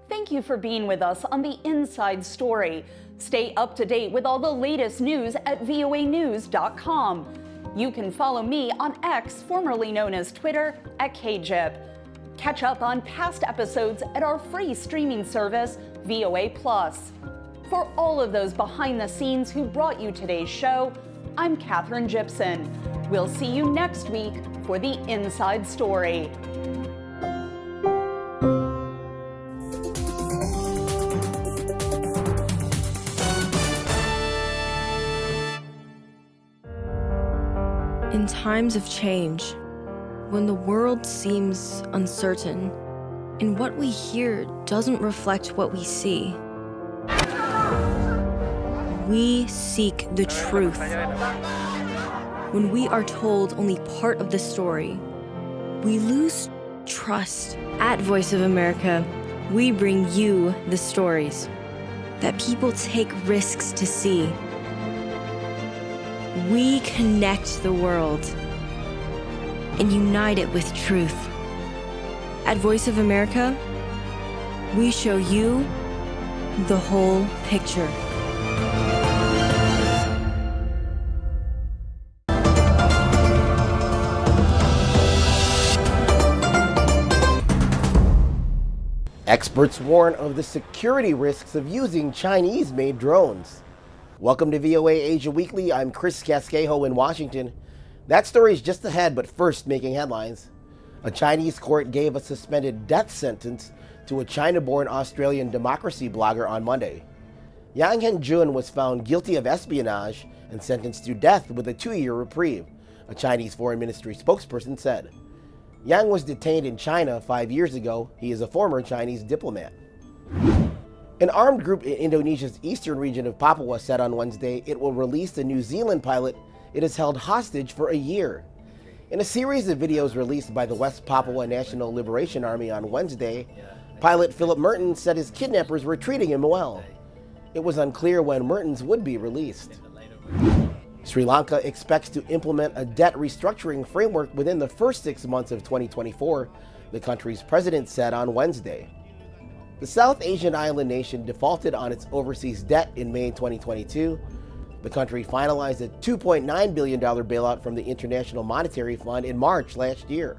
Thank you for being with us on The Inside Story. Stay up to date with all the latest news at voanews.com. You can follow me on X, formerly known as Twitter, at KJIP. Catch up on past episodes at our free streaming service, VOA+. For all of those behind the scenes who brought you today's show, I'm Katherine Gibson. We'll see you next week for The Inside Story. In times of change, when the world seems uncertain and what we hear doesn't reflect what we see, we seek the truth. When we are told only part of the story, we lose trust. At Voice of America, we bring you the stories that people take risks to see. We connect the world and unite it with truth. At Voice of America, We show you the whole picture. Experts warn of the security risks of using Chinese-made drones. Welcome to VOA Asia Weekly. I'm Chris Casquejo in Washington. That story is just ahead, but first making headlines. A Chinese court gave a suspended death sentence to a China-born Australian democracy blogger on Monday. Yang Henjun was found guilty of espionage and sentenced to death with a 2-year reprieve, a Chinese Foreign Ministry spokesperson said. Yang was detained in China 5 years ago. He is a former Chinese diplomat. An armed group in Indonesia's eastern region of Papua said on Wednesday it will release the New Zealand pilot it has held hostage for a year. In a series of videos released by the West Papua National Liberation Army on Wednesday, pilot Philip Mertens said his kidnappers were treating him well. It was unclear when Mertens would be released. Sri Lanka expects to implement a debt restructuring framework within the first 6 months of 2024, the country's president said on Wednesday. The South Asian island nation defaulted on its overseas debt in May 2022. The country finalized a $2.9 billion bailout from the International Monetary Fund in March last year.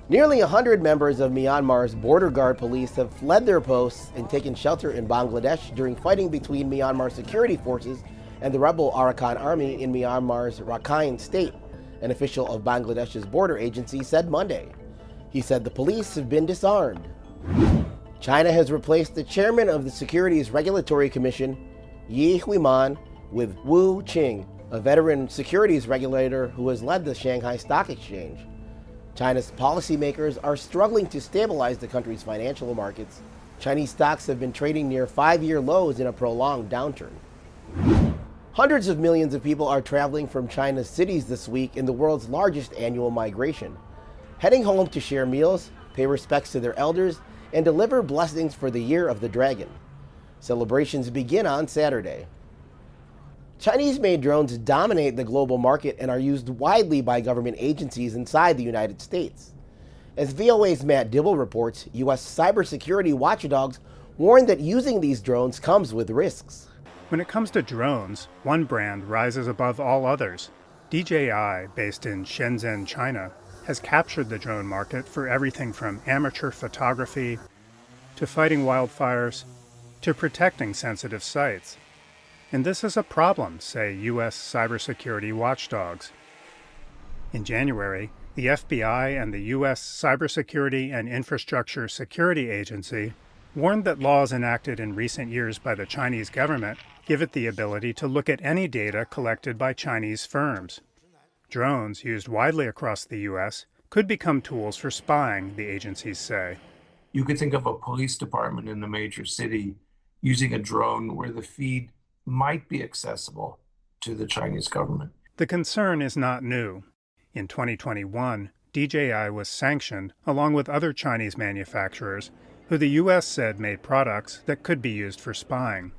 Nearly 100 members of Myanmar's border guard police have fled their posts and taken shelter in Bangladesh during fighting between Myanmar security forces and the rebel Arakan army in Myanmar's Rakhine state, an official of Bangladesh's border agency said Monday. He said the police have been disarmed. China has replaced the chairman of the Securities Regulatory Commission, Yi Huiman, with Wu Qing, a veteran securities regulator who has led the Shanghai Stock Exchange. China's policymakers are struggling to stabilize the country's financial markets. Chinese stocks have been trading near 5-year lows in a prolonged downturn. Hundreds of millions of people are traveling from China's cities this week in the world's largest annual migration, heading home to share meals, pay respects to their elders, and deliver blessings for the Year of the Dragon. Celebrations begin on Saturday. Chinese-made drones dominate the global market and are used widely by government agencies inside the United States. As VOA's Matt Dibble reports, U.S. cybersecurity watchdogs warn that using these drones comes with risks. When it comes to drones, one brand rises above all others. DJI, based in Shenzhen, China, has captured the drone market for everything from amateur photography to fighting wildfires to protecting sensitive sites. And this is a problem, say U.S. cybersecurity watchdogs. In January, the FBI and the U.S. Cybersecurity and Infrastructure Security Agency warned that laws enacted in recent years by the Chinese government give it the ability to look at any data collected by Chinese firms. Drones, used widely across the U.S., could become tools for spying, the agencies say. You could think of a police department in a major city using a drone where the feed might be accessible to the Chinese government. The concern is not new. In 2021, DJI was sanctioned along with other Chinese manufacturers who the U.S. said made products that could be used for spying.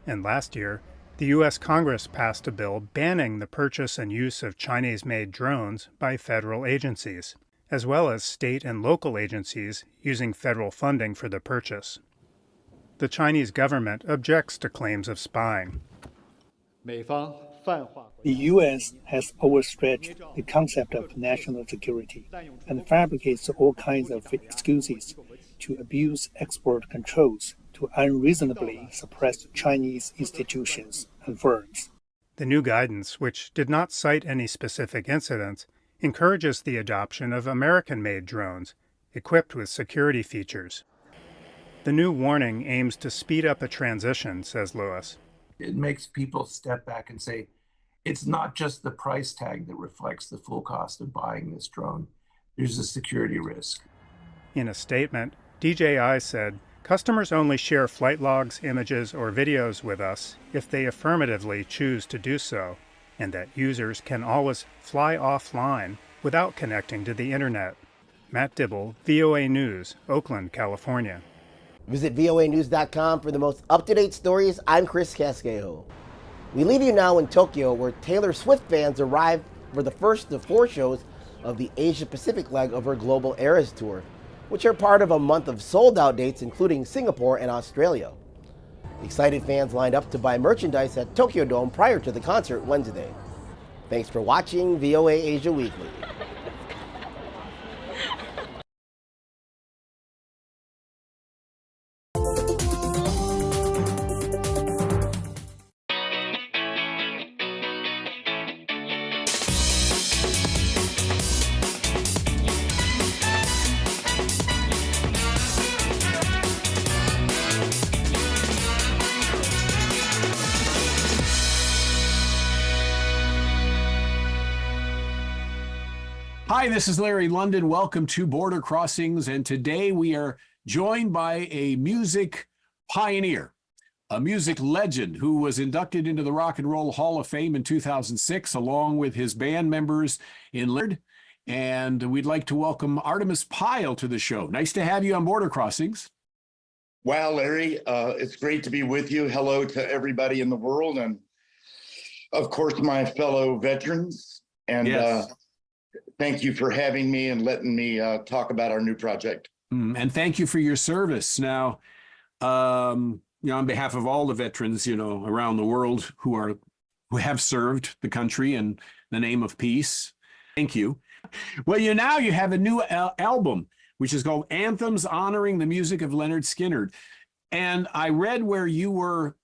And last year, the U.S. Congress passed a bill banning the purchase and use of Chinese-made drones by federal agencies, as well as state and local agencies using federal funding for the purchase. The Chinese government objects to claims of spying. The U.S. has overstretched the concept of national security and fabricates all kinds of excuses to abuse export controls to unreasonably suppress Chinese institutions and firms. The new guidance, which did not cite any specific incidents, encourages the adoption of American-made drones equipped with security features. The new warning aims to speed up a transition, says Lewis. It makes people step back and say, it's not just the price tag that reflects the full cost of buying this drone. There's a security risk. In a statement, DJI said, customers only share flight logs, images, or videos with us if they affirmatively choose to do so, and that users can always fly offline without connecting to the internet. Matt Dibble, VOA News, Oakland, California. Visit voanews.com for the most up-to-date stories. I'm Chris Casquejo. We leave you now in Tokyo, where Taylor Swift fans arrived for the first of 4 shows of the Asia-Pacific leg of her Global Eras Tour. which are part of a month of sold-out dates including Singapore and Australia. Excited fans lined up to buy merchandise at Tokyo Dome prior to the concert Wednesday. Thanks for watching VOA Asia Weekly. Hi, this is Larry London. Welcome to Border Crossings. And today we are joined by a music pioneer, a music legend who was inducted into the Rock and Roll Hall of Fame in 2006, along with his band members in Laird. And we'd like to welcome Artemis Pyle to the show. Nice to have you on Border Crossings. Wow, Larry, it's great to be with you. Hello to everybody in the world. And of course, my fellow veterans. And yes. Thank you for having me and letting me talk about our new project. And thank you for your service. Now, on behalf of all the veterans, around the world who have served the country in the name of peace, thank you. Well, you have a new album, which is called Anthems Honoring the Music of Lynyrd Skynyrd. And I read where you were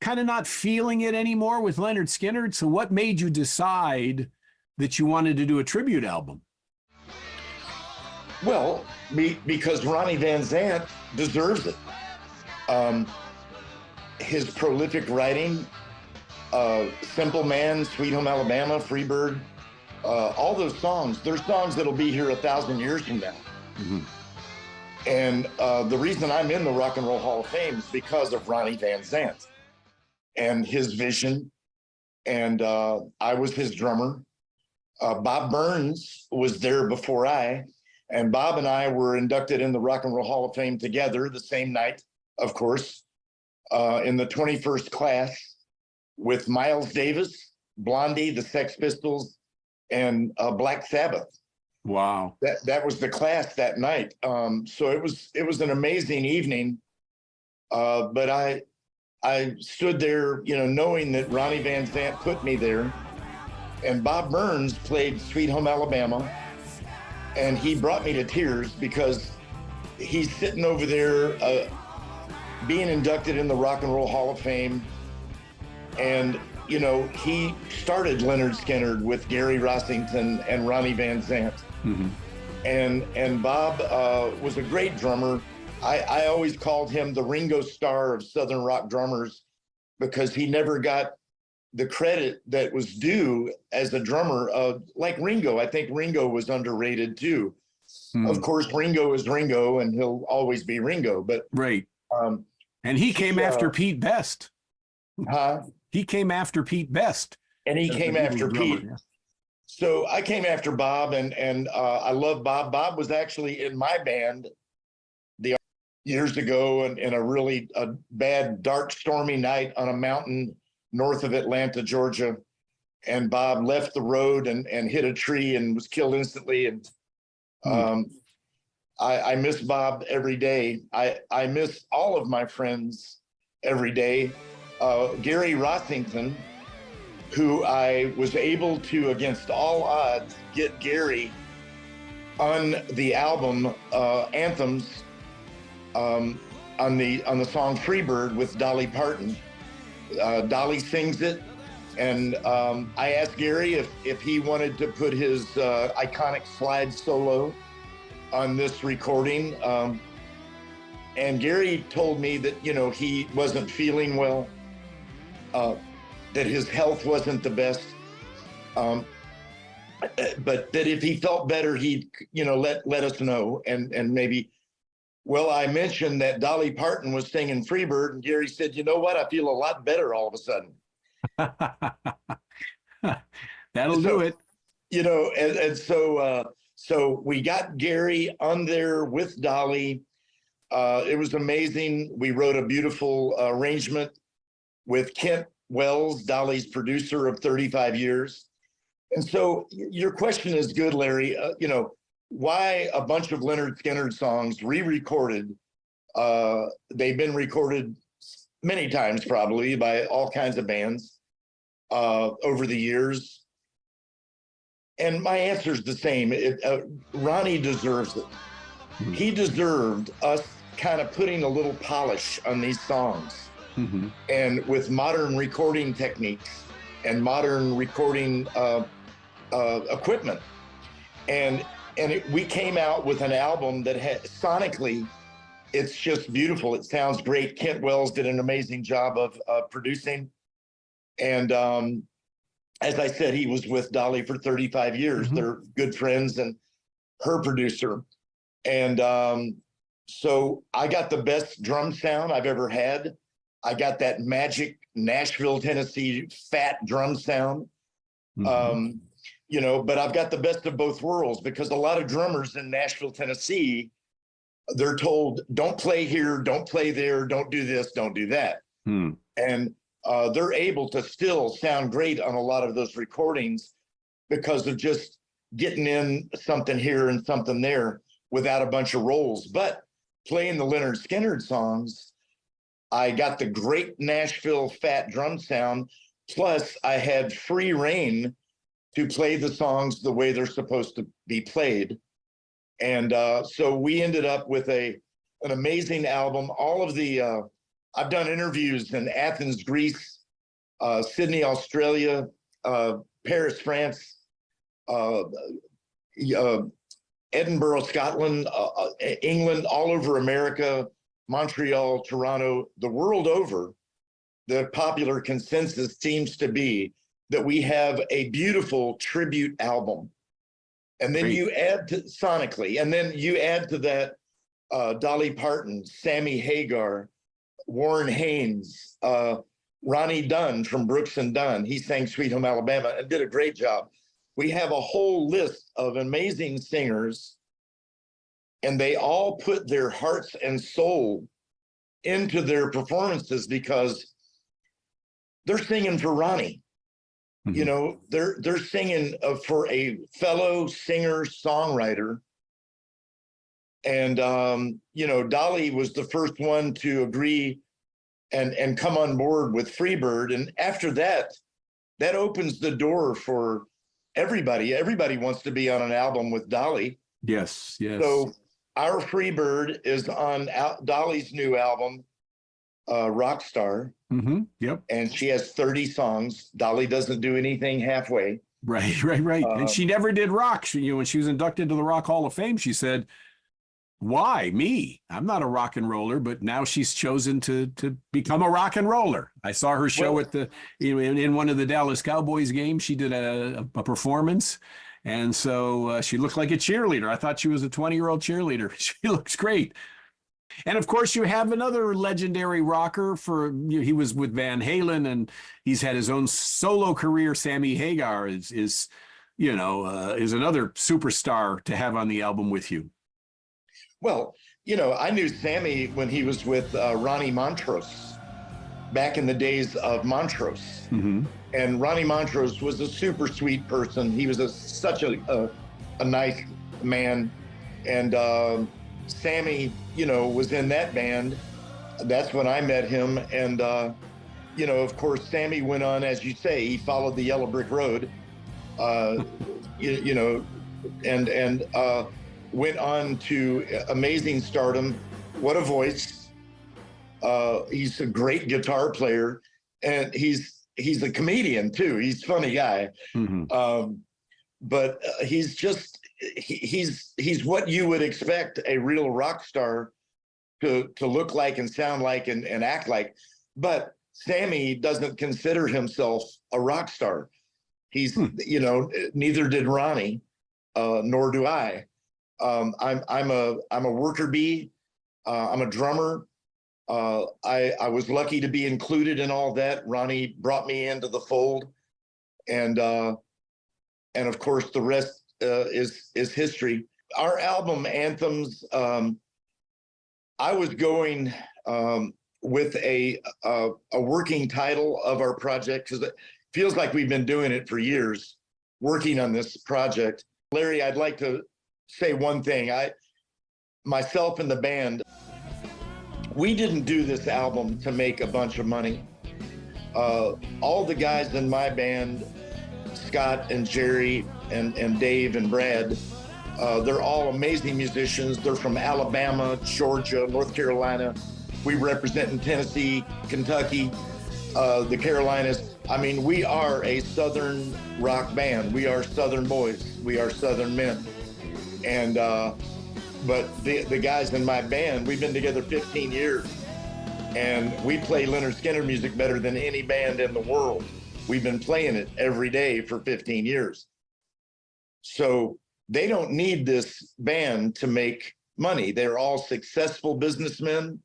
kind of not feeling it anymore with Lynyrd Skynyrd. So what made you decide that you wanted to do a tribute album? Well, because Ronnie Van Zant deserves it. His prolific writing, Simple Man, Sweet Home Alabama, Freebird, all those songs, they're songs that'll be here 1,000 years from now. Mm-hmm. And the reason I'm in the Rock and Roll Hall of Fame is because of Ronnie Van Zant and his vision. And I was his drummer. Bob Burns was there before and Bob and I were inducted in the Rock and Roll Hall of Fame together the same night, of course, in the 21st class with Miles Davis, Blondie, the Sex Pistols, and Black Sabbath. Wow. That was the class that night. So it was an amazing evening. But I stood there, knowing that Ronnie Van Zant put me there. And Bob Burns played Sweet Home Alabama, and he brought me to tears because he's sitting over there being inducted in the Rock and Roll Hall of Fame. And, he started Lynyrd Skynyrd with Gary Rossington and Ronnie Van Zant. Mm-hmm. And Bob was a great drummer. I always called him the Ringo Starr of Southern rock drummers because he never got the credit that was due as a drummer. Like Ringo, I think Ringo was underrated too. Of course, Ringo is Ringo, and he'll always be Ringo. But right, and he came after Pete Best. He came after Pete Best, and he came after Pete. Yeah. So I came after Bob, and I love Bob. Bob was actually in my band years ago, in a really bad, dark, stormy night on a mountain north of Atlanta, Georgia, and Bob left the road and hit a tree and was killed instantly. And I miss Bob every day. I miss all of my friends every day. Gary Rossington, who I was able to, against all odds, get Gary on the album Anthems on the song Freebird with Dolly Parton. Dolly sings it, and I asked Gary if he wanted to put his iconic slide solo on this recording, and Gary told me that he wasn't feeling well, that his health wasn't the best, but that if he felt better, he'd let us know, and maybe. Well, I mentioned that Dolly Parton was singing Freebird, and Gary said, "You know what? I feel a lot better all of a sudden." That'll do it. And so we got Gary on there with Dolly. It was amazing. We wrote a beautiful arrangement with Kent Wells, Dolly's producer of 35 years. And so your question is good, Larry. why a bunch of Leonard Skinner songs re-recorded. They've been recorded many times probably by all kinds of bands over the years. And my answer is the same. Ronnie deserves it. He deserved us kind of putting a little polish on these songs. And with modern recording techniques and modern recording equipment. And we came out with an album that had sonically, it's just beautiful. It sounds great. Kent Wells did an amazing job of producing. And as I said, he was with Dolly for 35 years. They're good friends, and her producer. And so I got the best drum sound I've ever had. I got that magic Nashville, Tennessee fat drum sound. You know, but I've got the best of both worlds, because a lot of drummers in Nashville, Tennessee, they're told, don't play here, don't play there, don't do this, don't do that. And they're able to still sound great on a lot of those recordings because of just getting in something here and something there without a bunch of rolls. But playing the Leonard Skinner songs, I got the great Nashville fat drum sound, plus I had free reign to play the songs the way they're supposed to be played. And so we ended up with an amazing album. All of the, I've done interviews in Athens, Greece, Sydney, Australia, Paris, France, Edinburgh, Scotland, England, all over America, Montreal, Toronto, the world over. The popular consensus seems to be that we have a beautiful tribute album. And then you add to sonically, and then you add to that Dolly Parton, Sammy Hagar, Warren Haynes, Ronnie Dunn from Brooks and Dunn. He sang Sweet Home Alabama and did a great job. We have a whole list of amazing singers, and they all put their hearts and soul into their performances because they're singing for Ronnie. You know, they're singing for a fellow singer-songwriter. And, you know, Dolly was the first one to agree and come on board with Freebird. And after that, that opens the door for everybody. Everybody wants to be on an album with Dolly. Yes, yes. So our Freebird is on Dolly's new album, Rockstar. Yep. And she has 30 songs. Dolly doesn't do anything halfway. Right. And she never did rock. She, you know, when she was inducted to the Rock Hall of Fame, she said, why me? I'm not a rock and roller, but now she's chosen to become a rock and roller. I saw her show at the, you know, in one of the Dallas Cowboys games. She did a performance. And so she looked like a cheerleader. I thought she was a 20-year-old cheerleader. She looks great. And of course, you have another legendary rocker he was with Van Halen, and he's had his own solo career. Sammy Hagar is another superstar to have on the album with you. Well, you know, I knew Sammy when he was with Ronnie Montrose back in the days of Montrose. And Ronnie Montrose was a super sweet person. He was such a nice man. And Sammy, you know, was in that band. That's when I met him. And, you know, of course, Sammy went on, as you say, he followed the Yellow Brick Road, you know, and went on to amazing stardom. What a voice. He's a great guitar player, and he's a comedian too. He's a funny guy. But he's just, he's what you would expect a real rock star to look like and sound like and act like. But Sammy doesn't consider himself a rock star. He's, you know, neither did Ronnie, nor do I. I'm a worker bee. I'm a drummer. I was lucky to be included in all that. Ronnie brought me into the fold, and of course the rest is history. Our album Anthems. I was going with a working title of our project because it feels like we've been doing it for years, working on this project. Larry, I'd like to say one thing. Myself and the band, we didn't do this album to make a bunch of money. All the guys in my band, Scott and Jerry and Dave and Brad, they're all amazing musicians. They're from Alabama, Georgia, North Carolina. We represent in Tennessee, Kentucky, the Carolinas. I mean, we are a Southern rock band. We are Southern boys. We are Southern men. And, but the guys in my band, we've been together 15 years. And we play Leonard Skinner music better than any band in the world. We've been playing it every day for 15 years. So they don't need this band to make money. They're all successful businessmen,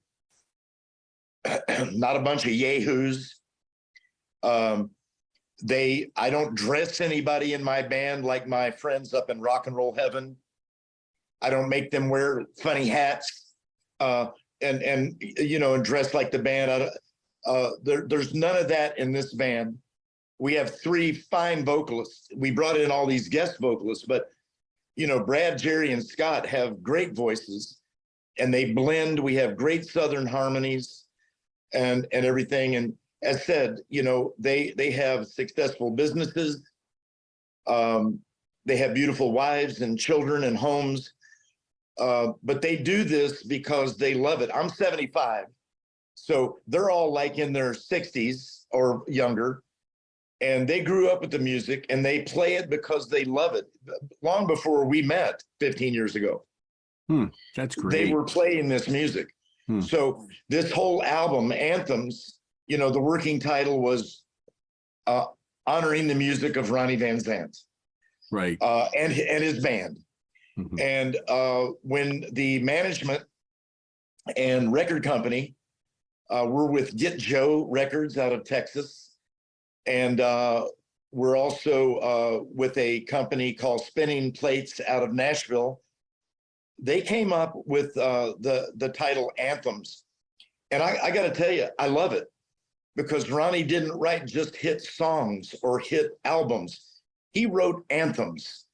not a bunch of yahoos. I don't dress anybody in my band like my friends up in rock and roll heaven. I don't make them wear funny hats and you know, and dress like the band. There's none of that in this band. We have 3 fine vocalists. We brought in all these guest vocalists, but you know, Brad, Jerry, and Scott have great voices, and they blend. We have great Southern harmonies and everything. And as said, you know, they have successful businesses. They have beautiful wives and children and homes. But they do this because they love it. I'm 75, so they're all like in their 60s or younger, and they grew up with the music and they play it because they love it. Long before we met 15 years ago. That's great. They were playing this music. So this whole album, Anthems, you know, the working title was honoring the music of Ronnie Van Zant. Right. And his band. And when the management and record company we're with Get Joe Records out of Texas, and we're also with a company called Spinning Plates out of Nashville. They came up with the title Anthems, and I got to tell you, I love it because Ronnie didn't write just hit songs or hit albums. He wrote anthems.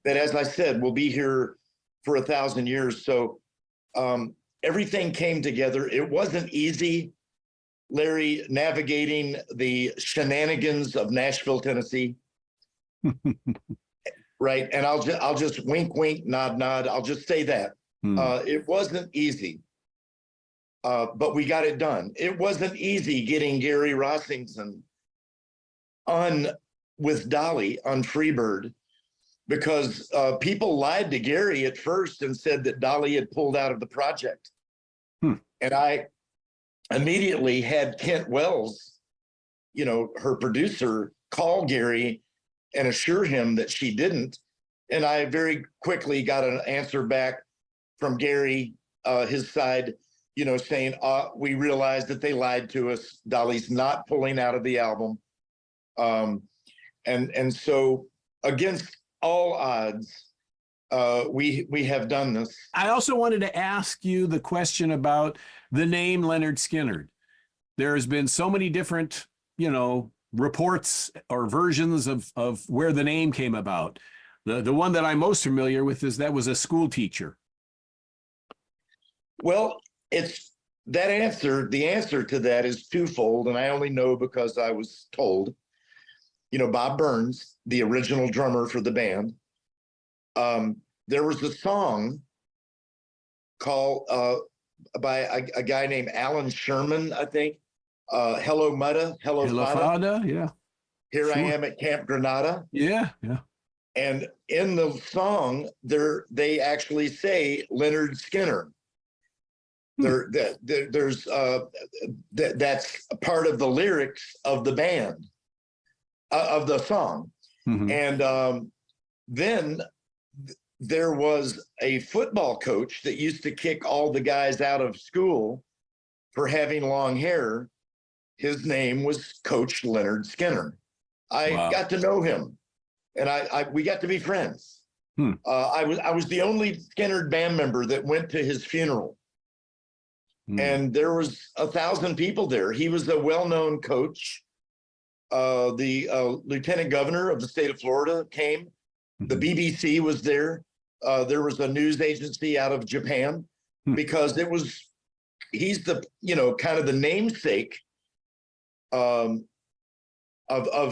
That, as I said, will be here for 1,000 years. So everything came together. It wasn't easy, Larry, navigating the shenanigans of Nashville, Tennessee. Right. And I'll just wink, wink, nod, nod. I'll just say that. It wasn't easy, but we got it done. It wasn't easy getting Gary Rossington on with Dolly on Freebird, because people lied to Gary at first and said that Dolly had pulled out of the project. And I immediately had Kent Wells, you know, her producer, call Gary and assure him that she didn't. And I very quickly got an answer back from Gary, his side, you know, saying, we realized that they lied to us. Dolly's not pulling out of the album. And so against all odds, we have done this. I also wanted to ask you the question about the name Leonard Skinner. There has been so many different, you know, reports or versions of where the name came about. The one that I'm most familiar with is that was a school teacher. Well, it's that answer. The answer to that is twofold, and I only know because I was told. You know, Bob Burns, the original drummer for the band, there was a song called by a guy named Alan Sherman, I think. Hello Mutta, Hello Fada. Yeah. Here I am at Camp Granada. Yeah, yeah. And in the song, they actually say Leonard Skinner. There's that's a part of the lyrics of the band, of the song. And then there was a football coach that used to kick all the guys out of school for having long hair. His name was Coach Leonard Skinner. I got to know him, and we got to be friends. I was the only Skinner band member that went to his funeral. And there was 1,000 people there. He was a well-known coach. The lieutenant governor of the state of Florida came. The BBC was there. there was a news agency out of Japan, because he's the, kind of the namesake of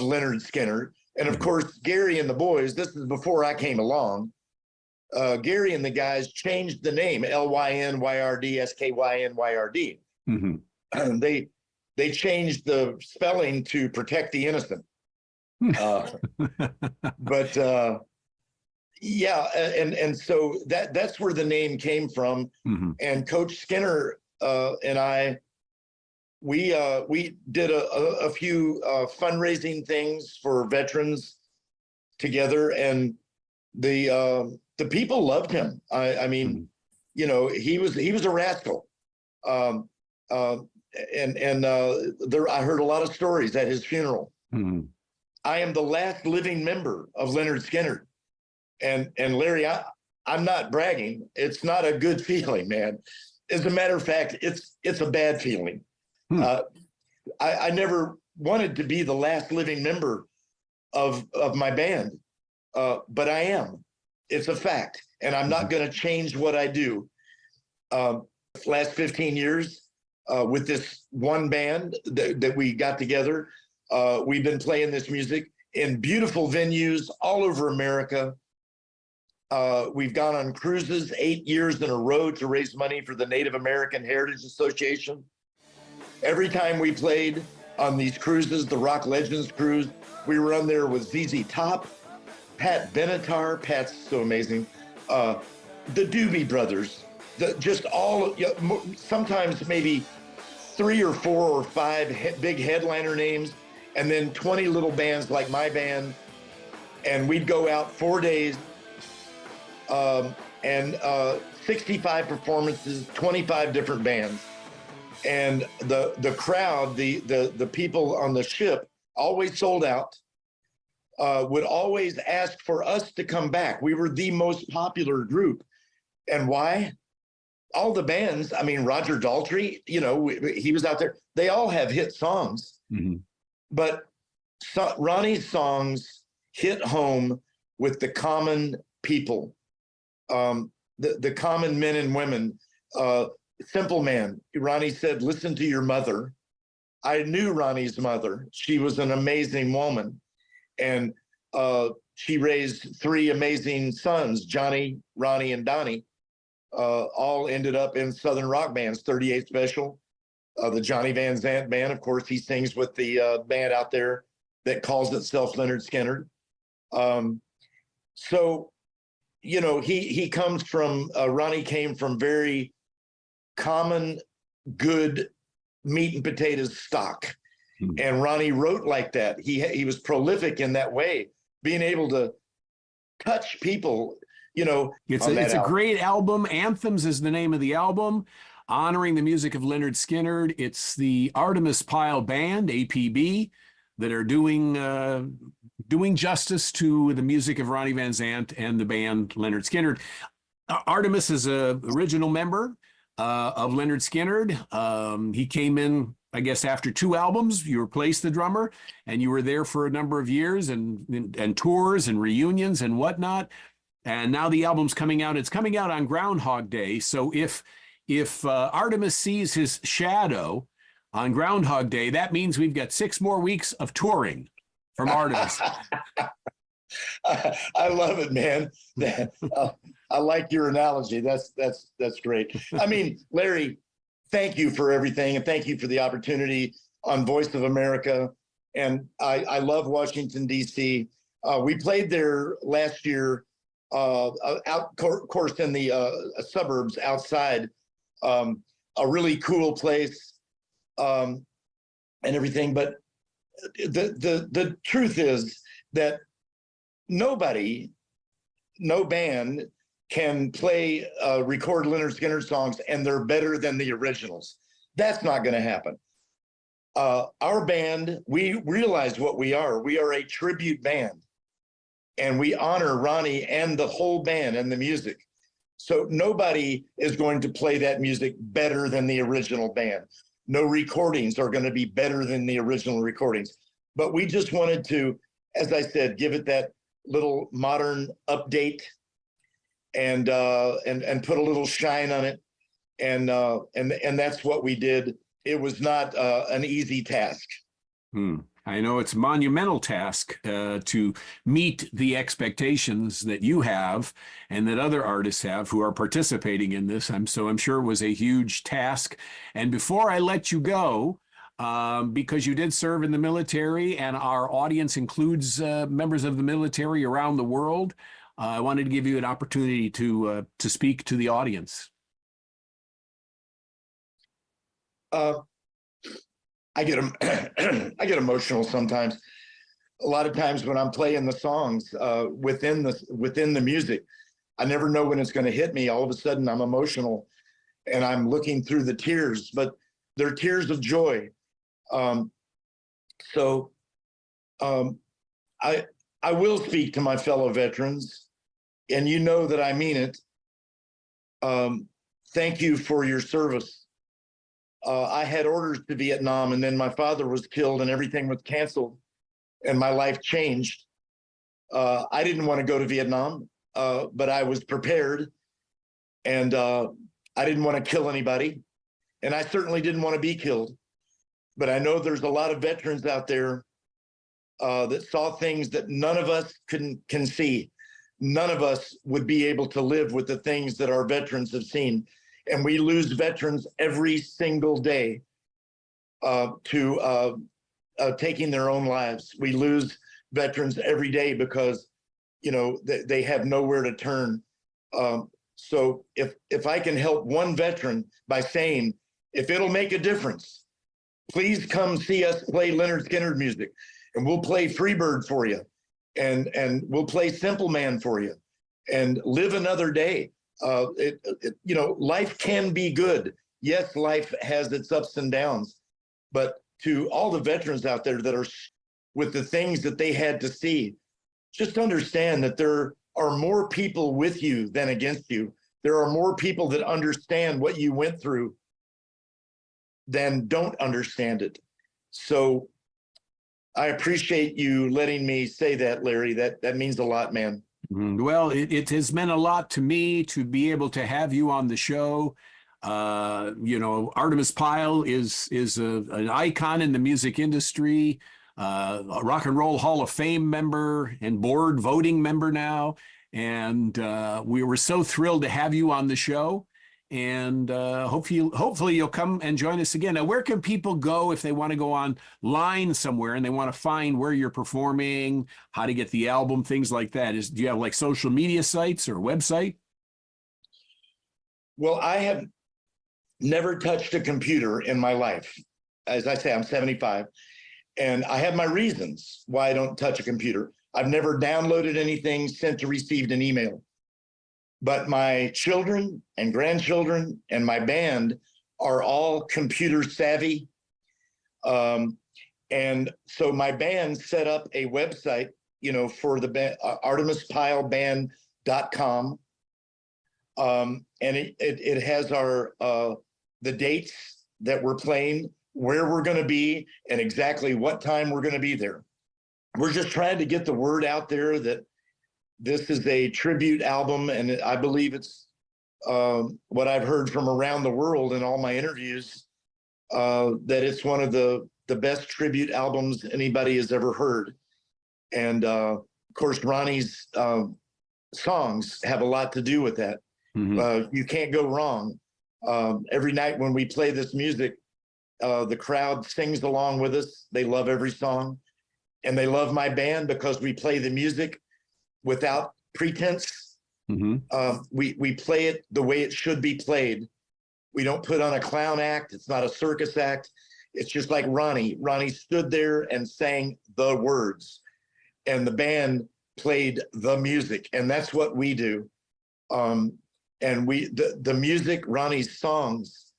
Leonard Skinner. And of course, Gary and the boys, this is before I came along, Gary and the guys changed the name, Lynyrd, Skynyrd. Mm-hmm. They changed the spelling to protect the innocent. But yeah, and so that's where the name came from. Mm-hmm. And Coach Skinner and I, we did a few fundraising things for veterans together, and the people loved him. I mean, he was a rascal. There, I heard a lot of stories at his funeral. Mm-hmm. I am the last living member of Lynyrd Skynyrd. And Larry, I'm not bragging. It's not a good feeling, man. As a matter of fact, it's a bad feeling. I never wanted to be the last living member of my band, but I am. It's a fact, and I'm not going to change what I do. Last 15 years with this one band that we got together, we've been playing this music in beautiful venues all over America. We've gone on cruises 8 years in a row to raise money for the Native American Heritage Association. Every time we played on these cruises, the Rock Legends cruise, we were on there with ZZ Top, Pat Benatar, Pat's so amazing, the Doobie Brothers, just all, sometimes maybe 3 or 4 or 5 big headliner names, and then 20 little bands like my band, and we'd go out 4 days, and 65 performances, 25 different bands. And the crowd, the people on the ship always sold out, would always ask for us to come back. We were the most popular group. And why? All the bands, I mean, Roger Daltrey, he was out there. They all have hit songs. Mm-hmm. But Ronnie's songs hit home with the common people. The common men and women, Simple Man. Ronnie said, listen to your mother. I knew Ronnie's mother. She was an amazing woman. And she raised 3 amazing sons, Johnny, Ronnie, and Donnie. All ended up in Southern rock bands, 38 Special, the Johnny Van Zant band. Of course, he sings with the band out there that calls itself Lynyrd Skynyrd. So, he comes from, Ronnie came from very common, good meat and potatoes stock. Mm-hmm. And Ronnie wrote like that. He was prolific in that way, being able to touch people, It's a great album. Anthems is the name of the album, honoring the music of Lynyrd Skynyrd. It's the Artemis Pyle Band, APB, that are doing justice to the music of Ronnie Van Zant and the band Lynyrd Skynyrd. Artemis is a original member of Lynyrd Skynyrd. He came in, I guess, after 2 albums. You replaced the drummer, and you were there for a number of years and tours and reunions and whatnot. And now the album's coming out. It's coming out on Groundhog Day. So if Artemis sees his shadow on Groundhog Day, that means we've got 6 more weeks of touring from Artemis. I love it, man. I like your analogy. That's great. I mean, Larry, thank you for everything, and thank you for the opportunity on Voice of America. And I love Washington, D.C. We played there last year, of course, in the suburbs outside, a really cool place, and everything. But the truth is that no band can play, record Lynyrd Skynyrd songs and they're better than the originals. That's not going to happen. Our band, we realize what we are. We are a tribute band, and we honor Ronnie and the whole band and the music. So nobody is going to play that music better than the original band. No recordings are going to be better than the original recordings. But we just wanted to, as I said, give it that little modern update. and put a little shine on it. And that's what we did. It was not an easy task. I know it's a monumental task to meet the expectations that you have and that other artists have who are participating in this. I'm sure it was a huge task. And before I let you go, because you did serve in the military and our audience includes members of the military around the world, I wanted to give you an opportunity to speak to the audience. I get emotional sometimes. A lot of times when I'm playing the songs within the music, I never know when it's going to hit me. All of a sudden, I'm emotional, and I'm looking through the tears, but they're tears of joy. I will speak to my fellow veterans, and you know that I mean it. Thank you for your service. I had orders to Vietnam, and then my father was killed and everything was canceled and my life changed. I didn't want to go to Vietnam, but I was prepared, and I didn't want to kill anybody, and I certainly didn't want to be killed. But I know there's a lot of veterans out there that saw things that none of us can see. None of us would be able to live with the things that our veterans have seen. And we lose veterans every single day to taking their own lives. We lose veterans every day because, you know, they have nowhere to turn. So if I can help one veteran by saying, if it'll make a difference, please come see us play Leonard Skinner music, and we'll play Freebird for you, and we'll play Simple Man for you, and live another day. You know, life can be good. Yes, life has its ups and downs, but to all the veterans out there that are with the things that they had to see, just understand that there are more people with you than against you. There are more people that understand what you went through than don't understand it. So I appreciate you letting me say that, Larry. That means a lot, man. Well, it has meant a lot to me to be able to have you on the show. You know, Artemis Pyle is an icon in the music industry, a Rock and Roll Hall of Fame member and board voting member now. And we were so thrilled to have you on the show. And hopefully you'll come and join us again. Now, where can people go if they want to go online somewhere and they want to find where you're performing, how to get the album, things like that? Do you have like social media sites or website? Well, I have never touched a computer in my life. As I say, I'm 75, and I have my reasons why I don't touch a computer. I've never downloaded anything, sent or received an email. But my children and grandchildren and my band are all computer savvy. And so my band set up a website, you know, for the band, ArtemisPyleBand.com. And it has the dates that we're playing, where we're going to be, and exactly what time we're going to be there. We're just trying to get the word out there that this is a tribute album, and I believe it's what I've heard from around the world in all my interviews, that it's one of the best tribute albums anybody has ever heard. And of course, Ronnie's songs have a lot to do with that. You can't go wrong. Every night when we play this music, the crowd sings along with us. They love every song, and they love my band because we play the music without pretense. We play it the way it should be played. We don't put on a clown act. It's not a circus act. It's just like Ronnie. Ronnie stood there and sang the words, and the band played the music, and that's what we do. And the music, Ronnie's songs,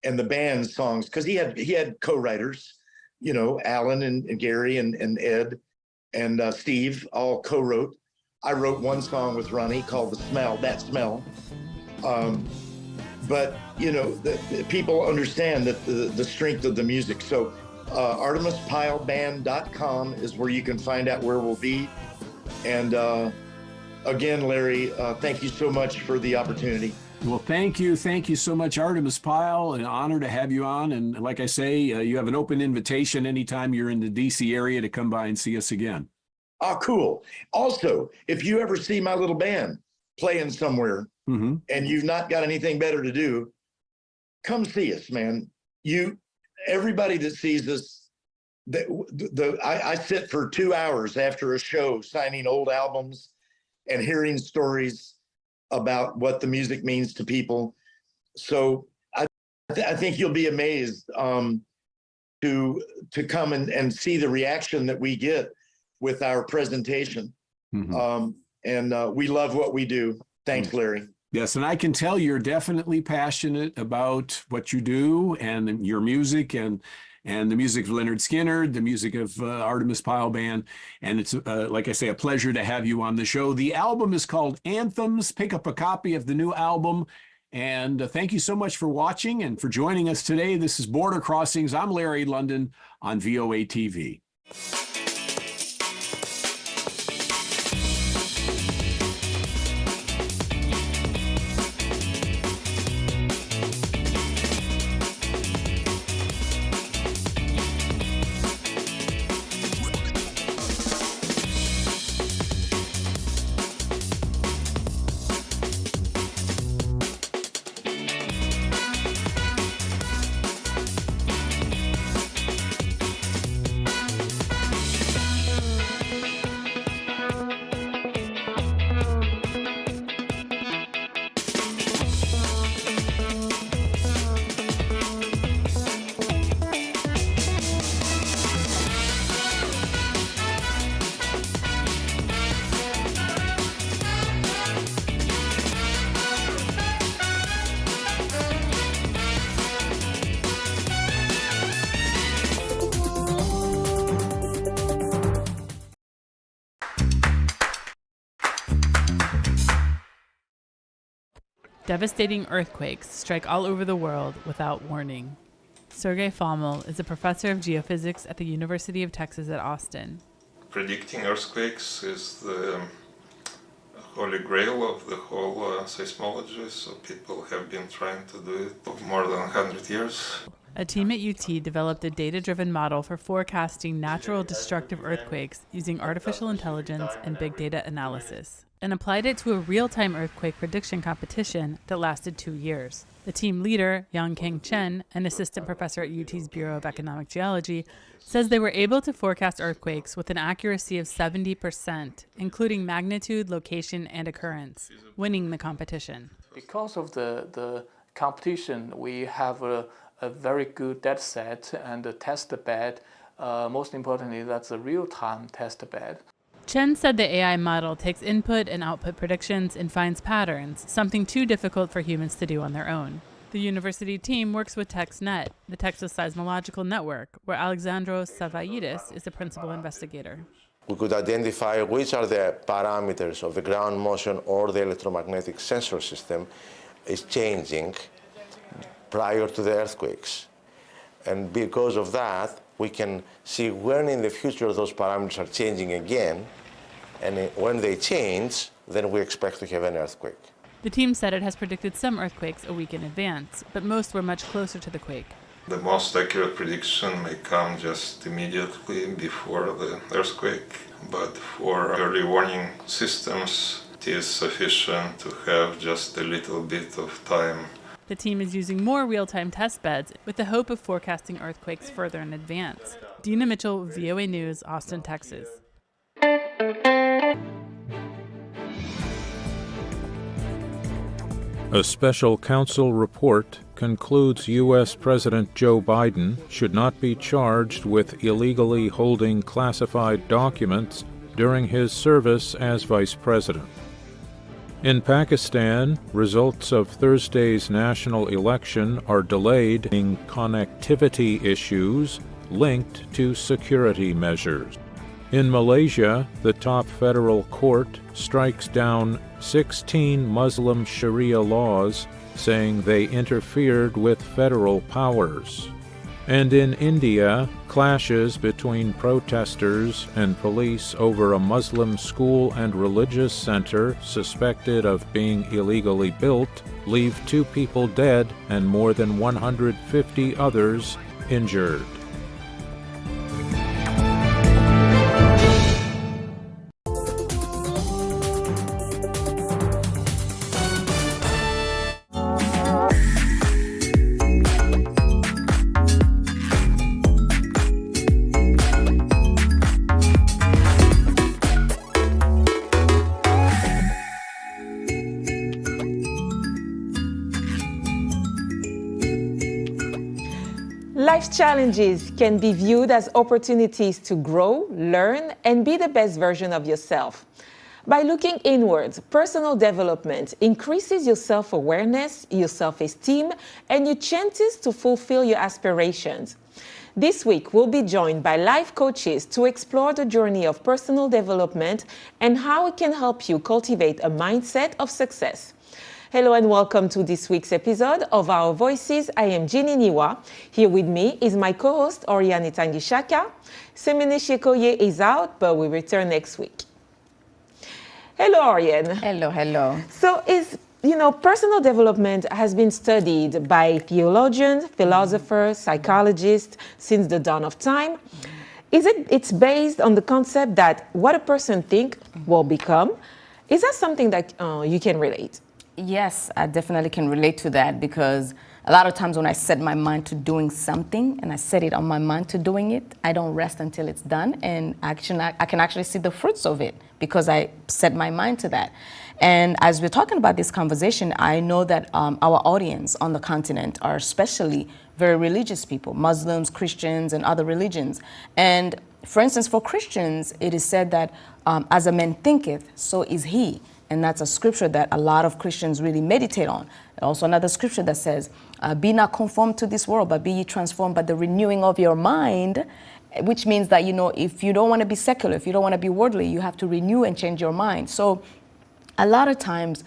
and the band's songs, because he had co-writers, you know, Alan and Gary and Ed and Steve all co-wrote. I wrote one song with Ronnie called "The Smell," That Smell. But you know, the people understand that the strength of the music. So ArtemisPyleBand.com is where you can find out where we'll be. And again, Larry, thank you so much for the opportunity. Well, thank you. Thank you so much, Artemis Pyle. An honor to have you on. And like I say, you have an open invitation anytime you're in the DC area to come by and see us again. Oh, cool. Also, if you ever see my little band playing somewhere and you've not got anything better to do, come see us, man. Everybody that sees us, I sit for 2 hours after a show signing old albums and hearing stories about what the music means to people. So I think you'll be amazed to come and see the reaction that we get with our presentation. And we love what we do. Thanks, Larry. Yes, and I can tell you're definitely passionate about what you do and your music and the music of Leonard Skinner, the music of Artemis Pyle Band. And it's, like I say, a pleasure to have you on the show. The album is called Anthems. Pick up a copy of the new album. And thank you so much for watching and for joining us today. This is Border Crossings. I'm Larry London on VOA TV. Devastating earthquakes strike all over the world without warning. Sergei Fomal is a professor of geophysics at the University of Texas at Austin. Predicting earthquakes is the holy grail of the whole seismology, so people have been trying to do it for more than 100 years. A team at UT developed a data-driven model for forecasting natural destructive earthquakes using artificial intelligence and big data analysis, and applied it to a real-time earthquake prediction competition that lasted 2 years. The team leader, Yang-Kang Chen, an assistant professor at UT's Bureau of Economic Geology, says they were able to forecast earthquakes with an accuracy of 70%, including magnitude, location, and occurrence, winning the competition. Because of the competition, we have a very good data set and a test bed. Most importantly, that's a real-time test bed. Chen said the AI model takes input and output predictions and finds patterns, something too difficult for humans to do on their own. The university team works with TexNet, the Texas Seismological Network, where Alexandros Savvaidis is the principal investigator. We could identify which are the parameters of the ground motion or the electromagnetic sensor system is changing prior to the earthquakes. And because of that, we can see when in the future those parameters are changing again, and when they change, then we expect to have an earthquake. The team said it has predicted some earthquakes a week in advance, but most were much closer to the quake. The most accurate prediction may come just immediately before the earthquake, but for early warning systems, it is sufficient to have just a little bit of time. The team is using more real-time test beds with the hope of forecasting earthquakes further in advance. Dina Mitchell, VOA News, Austin, Texas. A special counsel report concludes U.S. President Joe Biden should not be charged with illegally holding classified documents during his service as vice president. In Pakistan, results of Thursday's national election are delayed in connectivity issues linked to security measures. In Malaysia, the top federal court strikes down 16 Muslim Sharia laws, saying they interfered with federal powers. And in India, clashes between protesters and police over a Muslim school and religious center suspected of being illegally built leave 2 people dead and more than 150 others injured. Life's challenges can be viewed as opportunities to grow, learn, and be the best version of yourself. By looking inwards, personal development increases your self-awareness, your self-esteem, and your chances to fulfill your aspirations. This week, we'll be joined by life coaches to explore the journey of personal development and how it can help you cultivate a mindset of success. Hello and welcome to this week's episode of Our Voices. I am Ginny Niwa. Here with me is my co-host, Oriane Tangishaka. Semene Shekoye is out, but we return next week. Hello, Oriane. Hello, hello. So personal development has been studied by theologians, philosophers, psychologists since the dawn of time. It's based on the concept that what a person thinks will become. Is that something that you can relate? Yes, I definitely can relate to that, because a lot of times when I set my mind to doing something and I set it on my mind to doing it, I don't rest until it's done, and I can actually see the fruits of it because I set my mind to that. And as we're talking about this conversation, I know that our audience on the continent are especially very religious people, Muslims, Christians, and other religions. And for instance, for Christians, it is said that as a man thinketh, so is he. And that's a scripture that a lot of Christians really meditate on. Also another scripture that says, be not conformed to this world, but be ye transformed by the renewing of your mind, which means that, if you don't want to be secular, if you don't want to be worldly, you have to renew and change your mind. So a lot of times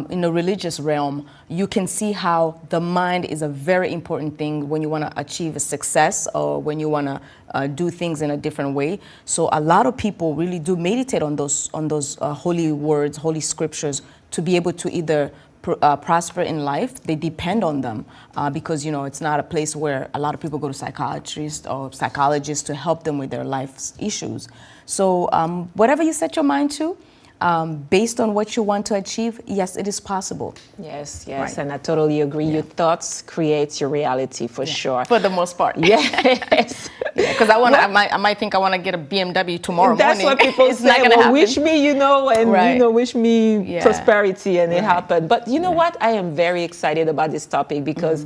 in the religious realm, you can see how the mind is a very important thing when you want to achieve a success or when you want to do things in a different way. So a lot of people really do meditate on those holy words, holy scriptures, to be able to either prosper in life. They depend on them because, it's not a place where a lot of people go to psychiatrists or psychologists to help them with their life's issues. So whatever you set your mind to, based on what you want to achieve, yes, it is possible. Yes, Right. and I totally agree. Your thoughts create your reality for sure. For the most part. Yes. Because I might think I want to get a BMW tomorrow That's morning. what people It's say. not gonna happen. Wish me, and Right. wish me prosperity, and it happened. But you know what? I am very excited about this topic because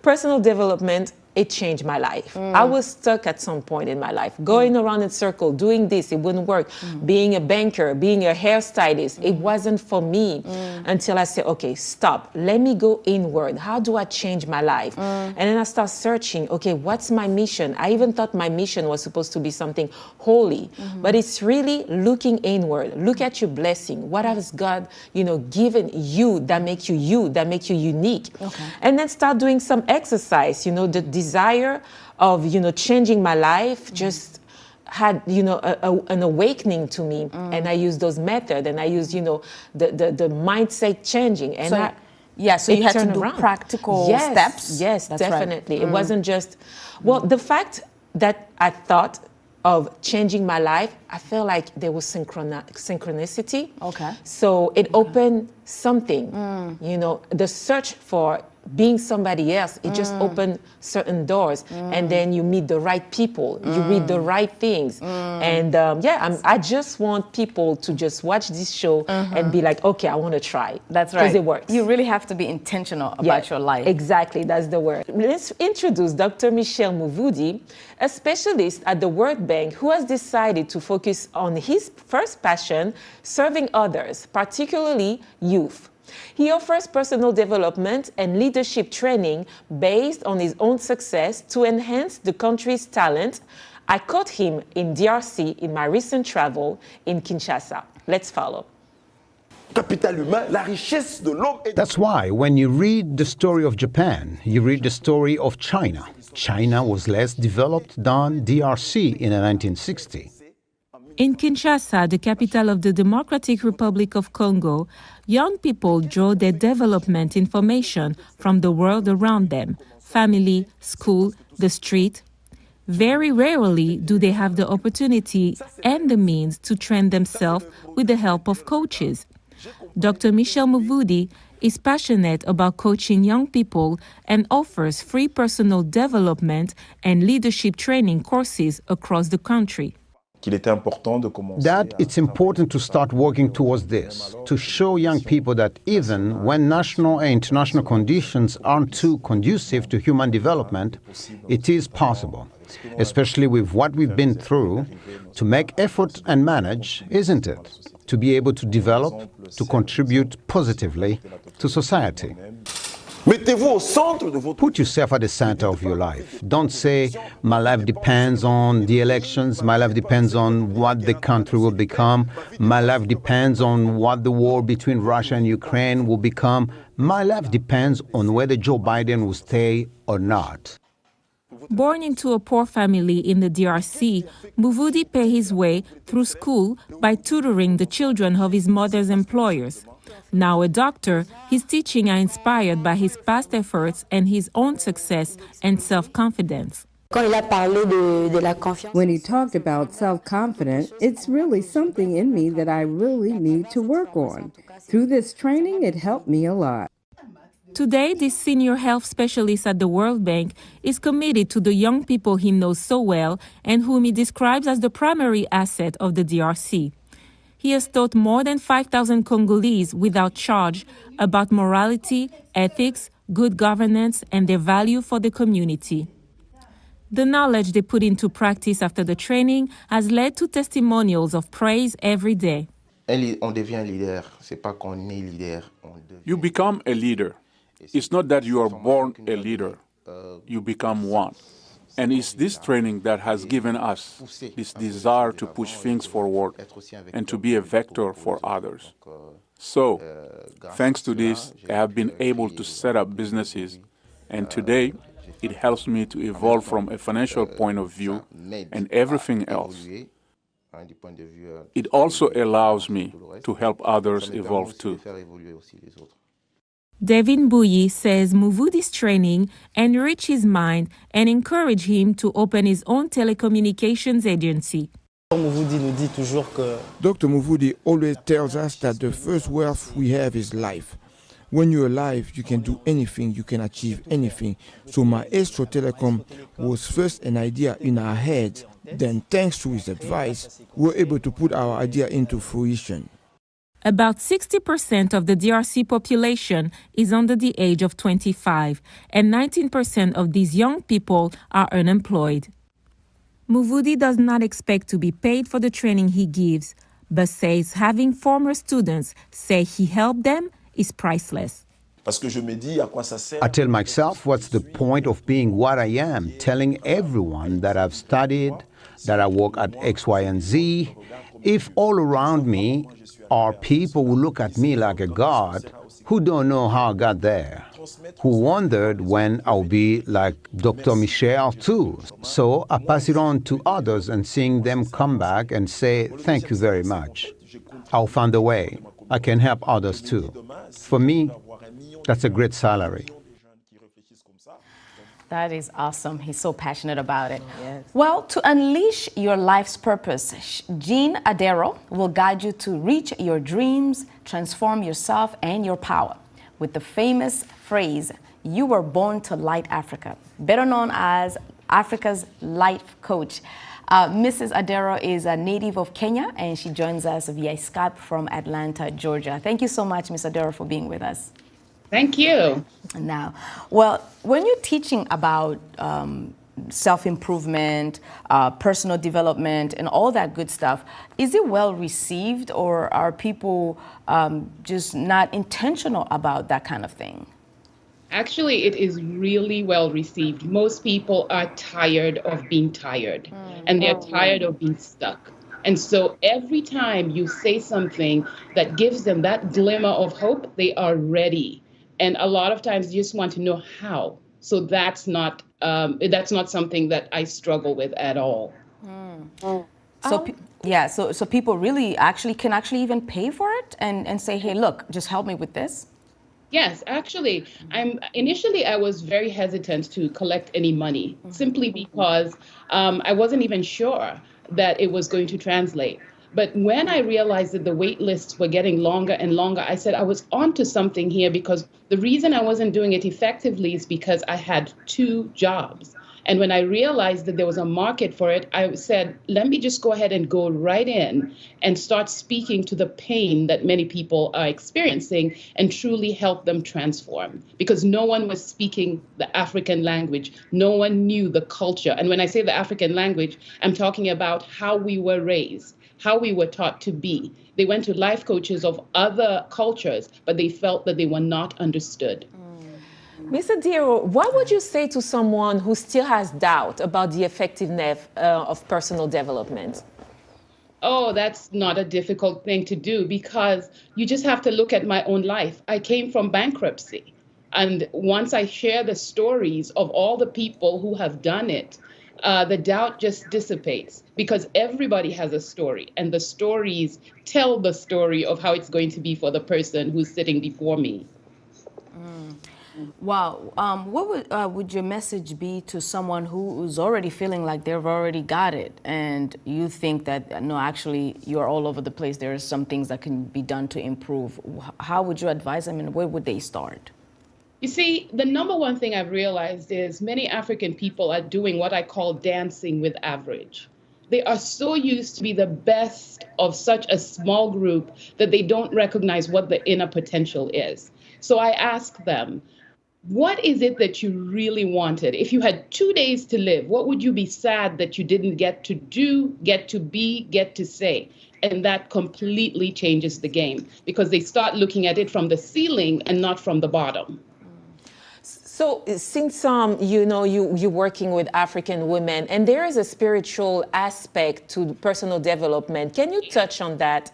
personal development, it changed my life. I was stuck at some point in my life, going around in circles, doing this, it wouldn't work. Being a banker, being a hairstylist, it wasn't for me until I said, okay, stop. Let me go inward. How do I change my life? And then I start searching, okay, what's my mission? I even thought my mission was supposed to be something holy, but it's really looking inward. Look at your blessing. What has God, given you, that make you unique? Okay. And then start doing some exercise, the desire of changing my life just had an awakening to me, and I use those methods, and I use the mindset changing, and so you had to do practical steps. Yes, That's definitely. right. It wasn't just the fact that I thought of changing my life, I felt like there was synchronicity. Okay. So it opened something, the search for being somebody else, it just opened certain doors, and then you meet the right people, you read the right things, and I just want people to just watch this show and be like, okay, I want to try. That's right. Because it works. You really have to be intentional about your life. Exactly, that's the word. Let's introduce Dr. Michel Mouvoudi, a specialist at the World Bank who has decided to focus on his first passion, serving others, particularly youth. He offers personal development and leadership training based on his own success to enhance the country's talent. I caught him in DRC in my recent travel in Kinshasa. Let's follow. That's why when you read the story of Japan, you read the story of China. China was less developed than DRC in the 1960s. In Kinshasa, the capital of the Democratic Republic of Congo, young people draw their development information from the world around them: family, school, the street. Very rarely do they have the opportunity and the means to train themselves with the help of coaches. Dr. Michel Muvudi is passionate about coaching young people and offers free personal development and leadership training courses across the country. That it's important to start working towards this, to show young people that even when national and international conditions aren't too conducive to human development, it is possible, especially with what we've been through, to make effort and manage, isn't it? To be able to develop, to contribute positively to society. Put yourself at the center of your life. Don't say, my life depends on the elections, my life depends on what the country will become, my life depends on what the war between Russia and Ukraine will become, my life depends on whether Joe Biden will stay or not. Born into a poor family in the DRC, Muvudi paid his way through school by tutoring the children of his mother's employers. Now a doctor, his teaching are inspired by his past efforts and his own success and self-confidence. When he talked about self-confidence, it's really something in me that I really need to work on. Through this training, it helped me a lot. Today, this senior health specialist at the World Bank is committed to the young people he knows so well and whom he describes as the primary asset of the DRC. He has taught more than 5,000 Congolese without charge about morality, ethics, good governance, and their value for the community. The knowledge they put into practice after the training has led to testimonials of praise every day. You become a leader. It's not that you are born a leader. You become one. And it's this training that has given us this desire to push things forward and to be a vector for others. So, thanks to this, I have been able to set up businesses, and today it helps me to evolve from a financial point of view and everything else. It also allows me to help others evolve too. Devin Bouyi says Muvudi's training enriched his mind and encouraged him to open his own telecommunications agency. Dr. Muvudi always tells us that the first wealth we have is life. When you're alive, you can do anything, you can achieve anything. So Maestro Telecom was first an idea in our heads. Then, thanks to his advice, we were able to put our idea into fruition. About 60% of the DRC population is under the age of 25, and 19% of these young people are unemployed. Muvudi does not expect to be paid for the training he gives, but says having former students say he helped them is priceless. I tell myself, what's the point of being what I am, telling everyone that I've studied, that I work at X, Y, and Z, if all around me are people who look at me like a god, who don't know how I got there, who wondered when I'll be like Dr. Michel too. So I pass it on to others, and seeing them come back and say, thank you very much. I'll find a way. I can help others too. For me, that's a great salary. That is awesome. He's so passionate about it. Yes. Well, to unleash your life's purpose, Jean Adero will guide you to reach your dreams, transform yourself and your power with the famous phrase, you were born to light Africa, better known as Africa's life coach. Mrs. Adero is a native of Kenya, and she joins us via Skype from Atlanta, Georgia. Thank you so much, Ms. Adero, for being with us. Thank you. Now, well, when you're teaching about self-improvement, personal development, and all that good stuff, is it well received, or are people just not intentional about that kind of thing? Actually, it is really well received. Most people are tired of being tired, and they're tired of being stuck. And so every time you say something that gives them that glimmer of hope, they are ready. And a lot of times you just want to know how. So that's not that's not something that I struggle with at all. So people really can even pay for it and say, hey, look, just help me with this. Yes, actually, initially I was very hesitant to collect any money, simply because I wasn't even sure that it was going to translate. But when I realized that the wait lists were getting longer and longer, I said I was onto something here, because the reason I wasn't doing it effectively is because I had 2 jobs. And when I realized that there was a market for it, I said, let me just go ahead and go right in and start speaking to the pain that many people are experiencing and truly help them transform. Because no one was speaking the African language. No one knew the culture. And when I say the African language, I'm talking about how we were raised, how we were taught to be. They went to life coaches of other cultures, but they felt that they were not understood. Mr. Diro, what would you say to someone who still has doubt about the effectiveness of personal development? Oh, that's not a difficult thing to do, because you just have to look at my own life. I came from bankruptcy. And once I share the stories of all the people who have done it, the doubt just dissipates, because everybody has a story, and the stories tell the story of how it's going to be for the person who's sitting before me. Wow. What would your message be to someone who is already feeling like they've already got it, and you think that, no, actually, you're all over the place, there are some things that can be done to improve? How would you advise them, and where would they start? You see, the number one thing I've realized is many African people are doing what I call dancing with average. They are so used to be the best of such a small group that they don't recognize what the inner potential is. So I ask them, what is it that you really wanted? If you had 2 days to live, what would you be sad that you didn't get to do, get to be, get to say? And that completely changes the game, because they start looking at it from the ceiling and not from the bottom. So since you're working with African women, and there is a spiritual aspect to personal development, can you touch on that?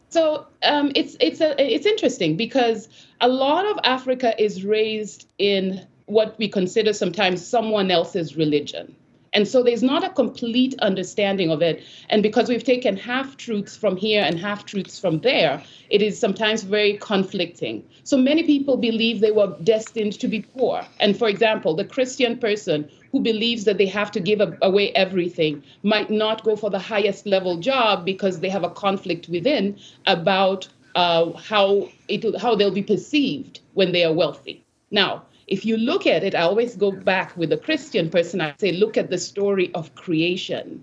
So it's interesting, because a lot of Africa is raised in what we consider sometimes someone else's religion. And so there's not a complete understanding of it. And because we've taken half-truths from here and half-truths from there, it is sometimes very conflicting. So many people believe they were destined to be poor. And for example, the Christian person who believes that they have to give away everything might not go for the highest level job, because they have a conflict within about how they'll be perceived when they are wealthy. Now, if you look at it, I always go back with the Christian person. I say, look at the story of creation.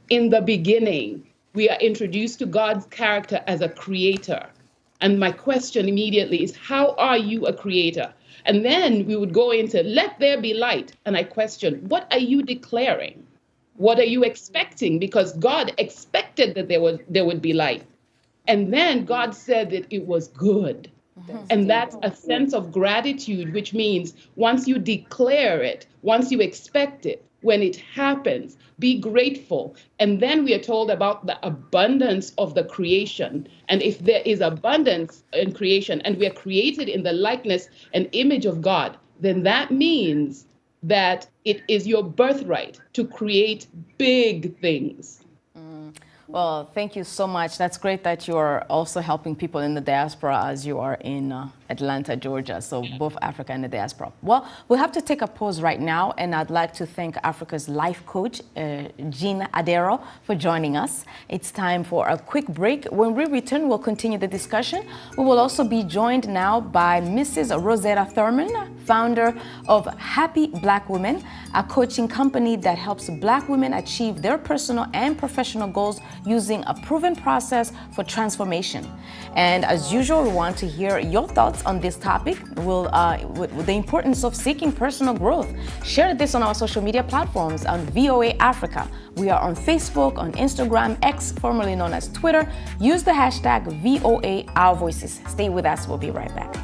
In the beginning, we are introduced to God's character as a creator. And my question immediately is, how are you a creator? And then we would go into, let there be light. And I question, what are you declaring? What are you expecting? Because God expected that there would be light. And then God said that it was good. And that's a sense of gratitude, which means once you declare it, once you expect it, when it happens, be grateful. And then we are told about the abundance of the creation. And if there is abundance in creation, and we are created in the likeness and image of God, then that means that it is your birthright to create big things. Well, thank you so much. That's great that you're also helping people in the diaspora as you are in Atlanta, Georgia. So both Africa and the diaspora. Well, we'll have to take a pause right now, and I'd like to thank Africa's life coach, Jean Adero, for joining us. It's time for a quick break. When we return, we'll continue the discussion. We will also be joined now by Mrs. Rosetta Thurman, founder of Happy Black Women, a coaching company that helps Black women achieve their personal and professional goals using a proven process for transformation. And as usual, we want to hear your thoughts on this topic, with the importance of seeking personal growth. Share this on our social media platforms on VOA Africa. We are on Facebook, on Instagram, X, formerly known as Twitter. Use the hashtag VOA Our Voices. Stay with us. We'll be right back.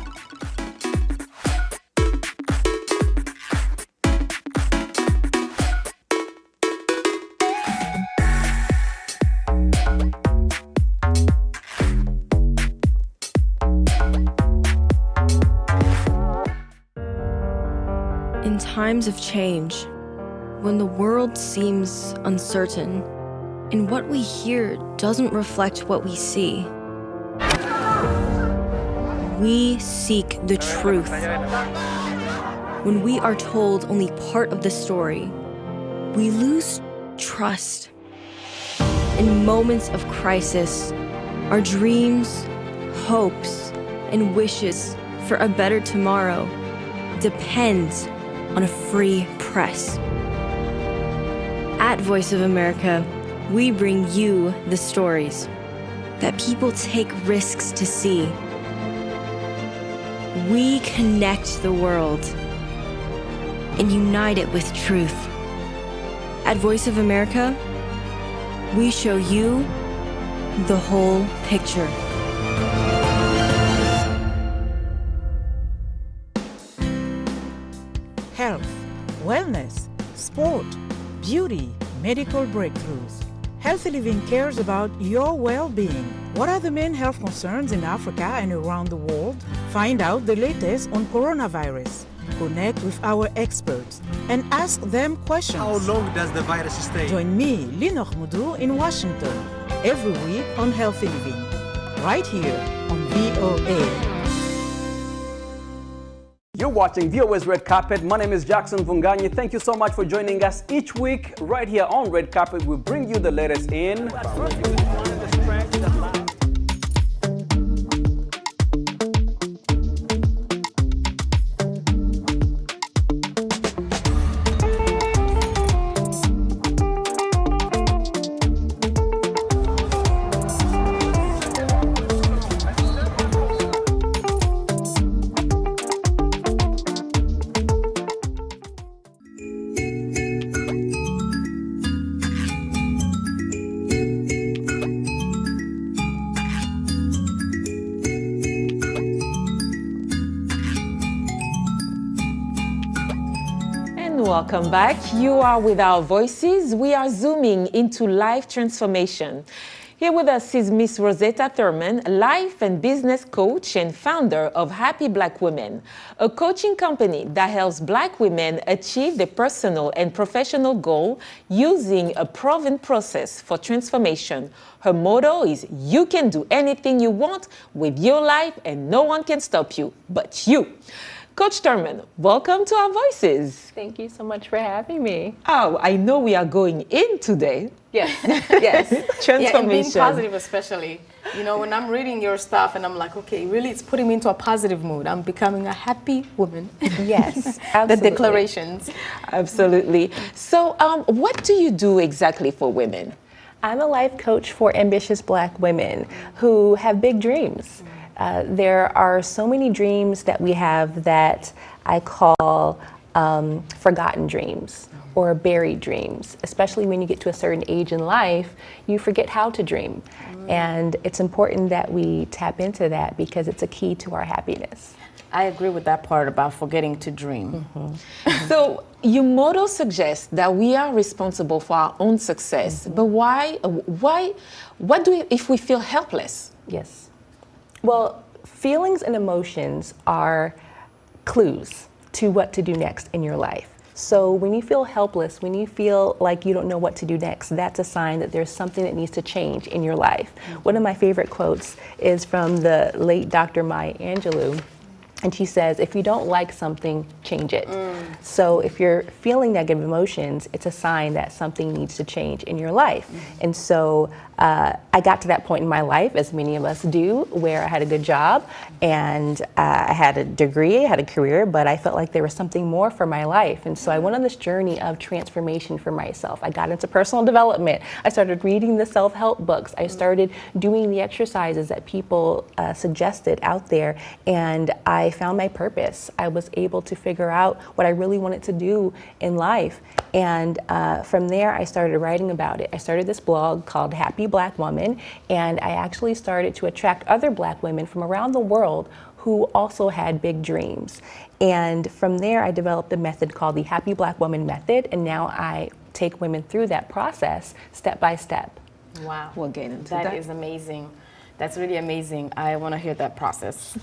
In In times of change, when the world seems uncertain, and what we hear doesn't reflect what we see, we seek the truth. When we are told only part of the story, we lose trust. In moments of crisis, our dreams, hopes, and wishes for a better tomorrow depends on a free press. At Voice of America, we bring you the stories that people take risks to see. We connect the world and unite it with truth. At Voice of America, we show you the whole picture. Health, wellness, sport, beauty, medical breakthroughs. Healthy Living cares about your well-being. What are the main health concerns in Africa and around the world? Find out the latest on coronavirus. Connect with our experts and ask them questions. How long does the virus stay? Join me, Linor Moudou, in Washington, every week on Healthy Living, right here on VOA. You're watching VOA's Red Carpet. My name is Jackson Vunganyi. Thank you so much for joining us each week right here on Red Carpet. We bring you the latest in Welcome back. You are with our voices. We are zooming into life transformation. Here with us is Miss Rosetta Thurman, life and business coach and founder of Happy Black Women, a coaching company that helps Black women achieve their personal and professional goal using a proven process for transformation. Her motto is, you can do anything you want with your life and no one can stop you but you. Coach Thurman, welcome to our voices. Thank you so much for having me. Oh, I know we are going in today. Yes, yes. Transformation. Yeah, and being positive especially. You know, when I'm reading your stuff and I'm like, okay, really it's putting me into a positive mood. I'm becoming a happy woman. Yes, absolutely. The declarations. Absolutely. So what do you do exactly for women? I'm a life coach for ambitious Black women who have big dreams. There are so many dreams that we have that I call forgotten dreams or buried dreams. Especially when you get to a certain age in life, you forget how to dream. And it's important that we tap into that because it's a key to our happiness. I agree with that part about forgetting to dream. Mm-hmm. So your motto suggests that we are responsible for our own success, but what do we, if we feel helpless? Yes. Well, feelings and emotions are clues to what to do next in your life. So when you feel helpless, when you feel like you don't know what to do next, that's a sign that there's something that needs to change in your life. One of my favorite quotes is from the late Dr. Maya Angelou. And she says, if you don't like something, change it. So if you're feeling negative emotions, it's a sign that something needs to change in your life. And so I got to that point in my life, as many of us do, where I had a good job and I had a degree, I had a career, but I felt like there was something more for my life. And so I went on this journey of transformation for myself. I got into personal development. I started reading the self-help books. I started doing the exercises that people suggested out there. And I found my purpose. I was able to figure out what I really wanted to do in life. And from there, I started writing about it. I started this blog called Happy Black Woman, and I actually started to attract other Black women from around the world who also had big dreams. And from there, I developed a method called the Happy Black Woman Method, and now I take women through that process step by step. Wow. We'll get into that. That is amazing. That's really amazing. I want to hear that process.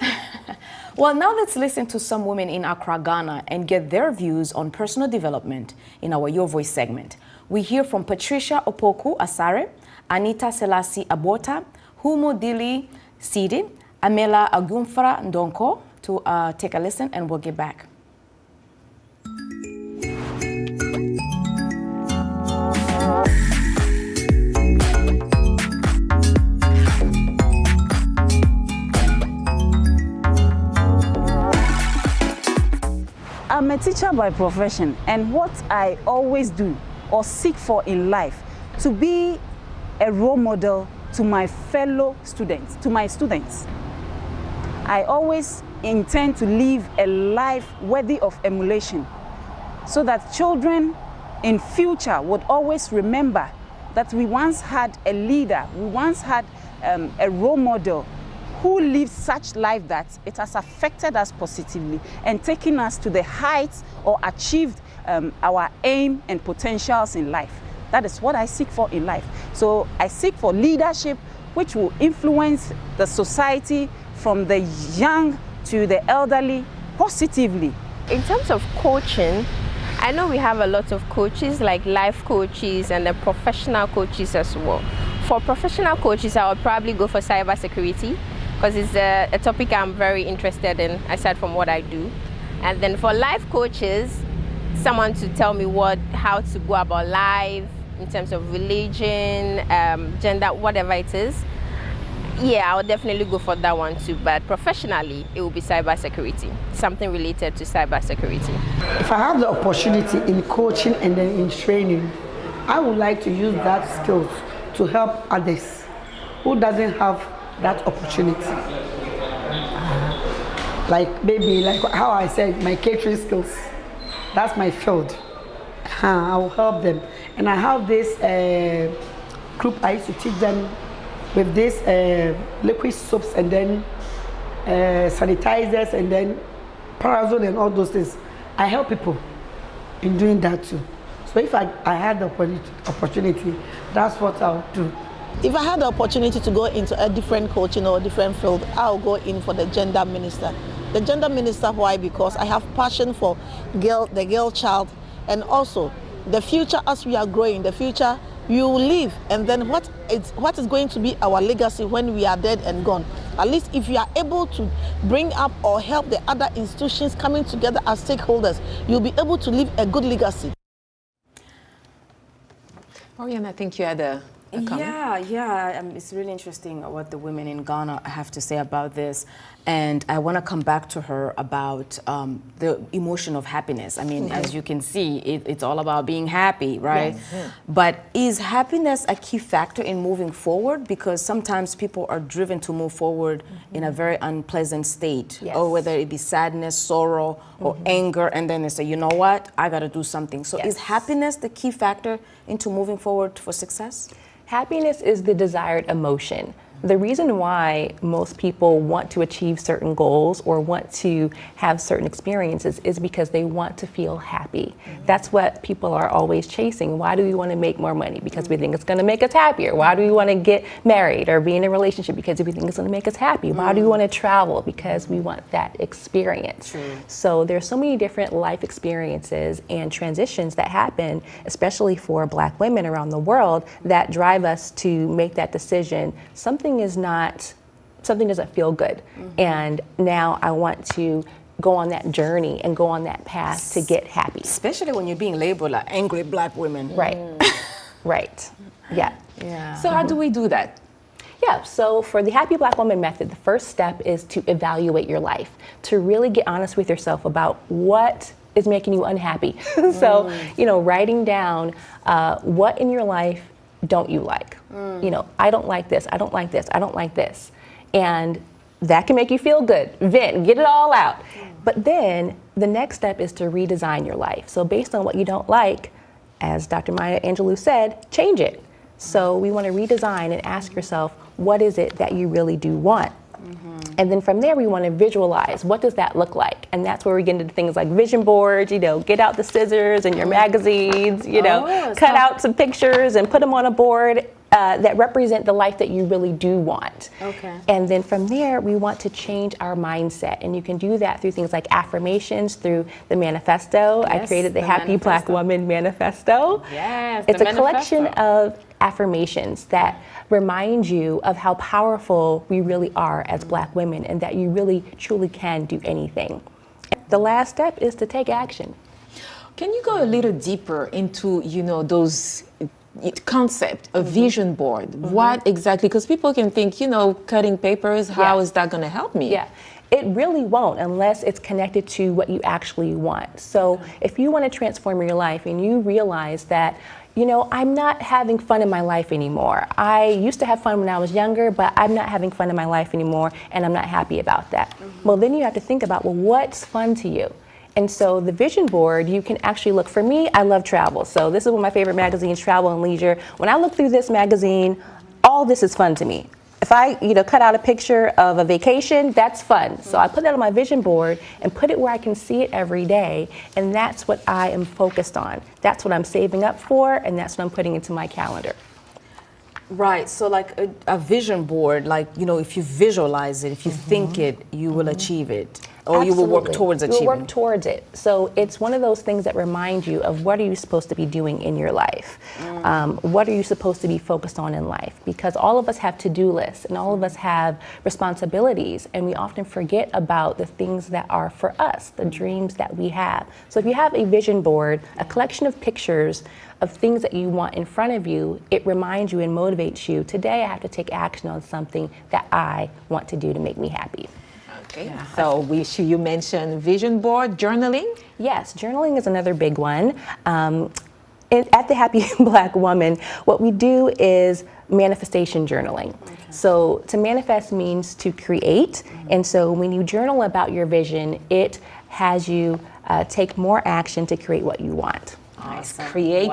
Well, now let's listen to some women in Accra, Ghana, and get their views on personal development in our Your Voice segment. We hear from Patricia Opoku Asare, Anita Selassie Abota, Humo Dili Sidi, Amela Agumfra Ndonko to take a listen, and we'll get back. I'm a teacher by profession, and what I always do or seek for in life, to be a role model to my fellow students, to my students. I always intend to live a life worthy of emulation, so that children in future would always remember that we once had a leader, we once had a role model who lived such life that it has affected us positively and taken us to the heights or achieved our aim and potentials in life. That is what I seek for in life. So I seek for leadership which will influence the society from the young to the elderly positively. In terms of coaching, I know we have a lot of coaches, like life coaches and the professional coaches as well. For professional coaches, I would probably go for cybersecurity, because it's a topic I'm very interested in, aside from what I do. And then for life coaches, someone to tell me how to go about life in terms of religion, gender, whatever it is. Yeah, I would definitely go for that one too. But professionally, it will be cybersecurity, something related to cybersecurity. If I have the opportunity in coaching and then in training, I would like to use that skill to help others who doesn't have that opportunity. Like maybe like how I said, my catering skills, that's my field. I will help them. And I have this group I used to teach them with this liquid soaps and then sanitizers and then parasol and all those things. I help people in doing that too. So if I had the opportunity, that's what I'll do. If I had the opportunity to go into a different coaching or a different field, I'll go in for the gender minister. The gender minister, why? Because I have passion for the girl child, and also the future. As we are growing, the future you will live, and then what is going to be our legacy when we are dead and gone. At least if you are able to bring up or help the other institutions coming together as stakeholders, you'll be able to leave a good legacy. Oriana, I think you had a comment. Yeah. It's really interesting what the women in Ghana have to say about this. And I want to come back to her about the emotion of happiness. I mean, as you can see, it's all about being happy, right? Yes. But is happiness a key factor in moving forward? Because sometimes people are driven to move forward in a very unpleasant state, or whether it be sadness, sorrow, or anger, and then they say, you know what, I got to do something. So is happiness the key factor into moving forward for success? Happiness is the desired emotion. The reason why most people want to achieve certain goals or want to have certain experiences is because they want to feel happy. That's what people are always chasing. Why do we want to make more money? Because we think it's going to make us happier. Why do we want to get married or be in a relationship? Because we think it's going to make us happy. Why do we want to travel? Because we want that experience. So there's so many different life experiences and transitions that happen, especially for Black women around the world, that drive us to make that decision. Something doesn't feel good. And now I want to go on that journey and go on that path to get happy. Especially when you're being labeled like angry Black women. Right. Right. Yeah. So how do we do that? Yeah, so for the Happy Black Woman method, the first step is to evaluate your life, to really get honest with yourself about what is making you unhappy. So, writing down what in your life don't you like? I don't like this, I don't like this, I don't like this. And that can make you feel good. Vent, get it all out. But then the next step is to redesign your life. So based on what you don't like, as Dr. Maya Angelou said, change it. So we want to redesign and ask yourself, what is it that you really do want? And then from there, we want to visualize, what does that look like? And that's where we get into things like vision boards, get out the scissors and your magazines, cut out some pictures and put them on a board that represent the life that you really do want. Okay. And then from there, we want to change our mindset. And you can do that through things like affirmations, through the manifesto. Yes, I created the Happy manifesto. Black Woman Manifesto. Yes, it's the a collection manifesto. of affirmations that remind you of how powerful we really are as Black women and that you really, truly can do anything. The last step is to take action. Can you go a little deeper into, those concept, a vision board? What exactly, because people can think, cutting papers, how is that going to help me? Yeah, it really won't unless it's connected to what you actually want. So if you want to transform your life and you realize that, I'm not having fun in my life anymore. I used to have fun when I was younger, but I'm not having fun in my life anymore, and I'm not happy about that. Well, then you have to think about, what's fun to you? And so the vision board, you can actually look. For me, I love travel. So this is one of my favorite magazines, Travel and Leisure. When I look through this magazine, all this is fun to me. If I, cut out a picture of a vacation, that's fun. So I put that on my vision board and put it where I can see it every day. And that's what I am focused on. That's what I'm saving up for, and that's what I'm putting into my calendar. Right, so like a vision board, if you visualize it, if you think it, you will achieve it. Or you will work towards achieving. You will work towards it. So it's one of those things that remind you of what are you supposed to be doing in your life? What are you supposed to be focused on in life? Because all of us have to-do lists and all of us have responsibilities, and we often forget about the things that are for us, the dreams that we have. So if you have a vision board, a collection of pictures of things that you want in front of you, it reminds you and motivates you. Today I have to take action on something that I want to do to make me happy. Okay. Yeah. So you mentioned vision board, journaling? Yes, journaling is another big one. At the Happy Black Woman, what we do is manifestation journaling. Okay. So to manifest means to create. And so when you journal about your vision, it has you take more action to create what you want. Awesome. Create,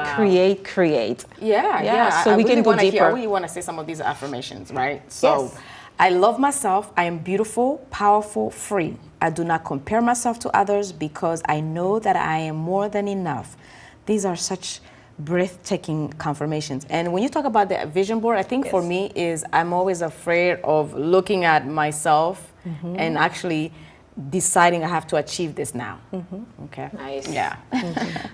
create. Yeah. So we can go deeper. I really want to say some of these affirmations, right? So, yes. I love myself. I am beautiful, powerful, free. I do not compare myself to others because I know that I am more than enough. These are such breathtaking confirmations. And when you talk about the vision board, I think for me is I'm always afraid of looking at myself and actually deciding I have to achieve this now. Okay. Nice. Yeah.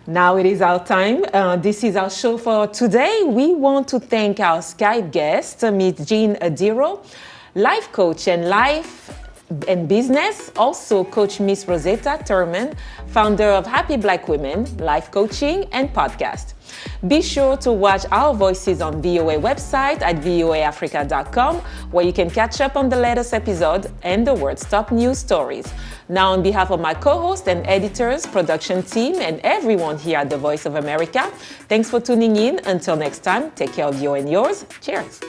Now it is our time. This is our show for today. We want to thank our Skype guest, Ms. Jean Adiro, life coach and life and business, also Coach Miss Rosetta Thurman, founder of Happy Black Women, life coaching and podcast. Be sure to watch our voices on VOA website at voaafrica.com, where you can catch up on the latest episode and the world's top news stories. Now, on behalf of my co-host and editors, production team, and everyone here at The Voice of America, thanks for tuning in. Until next time, take care of you and yours. Cheers.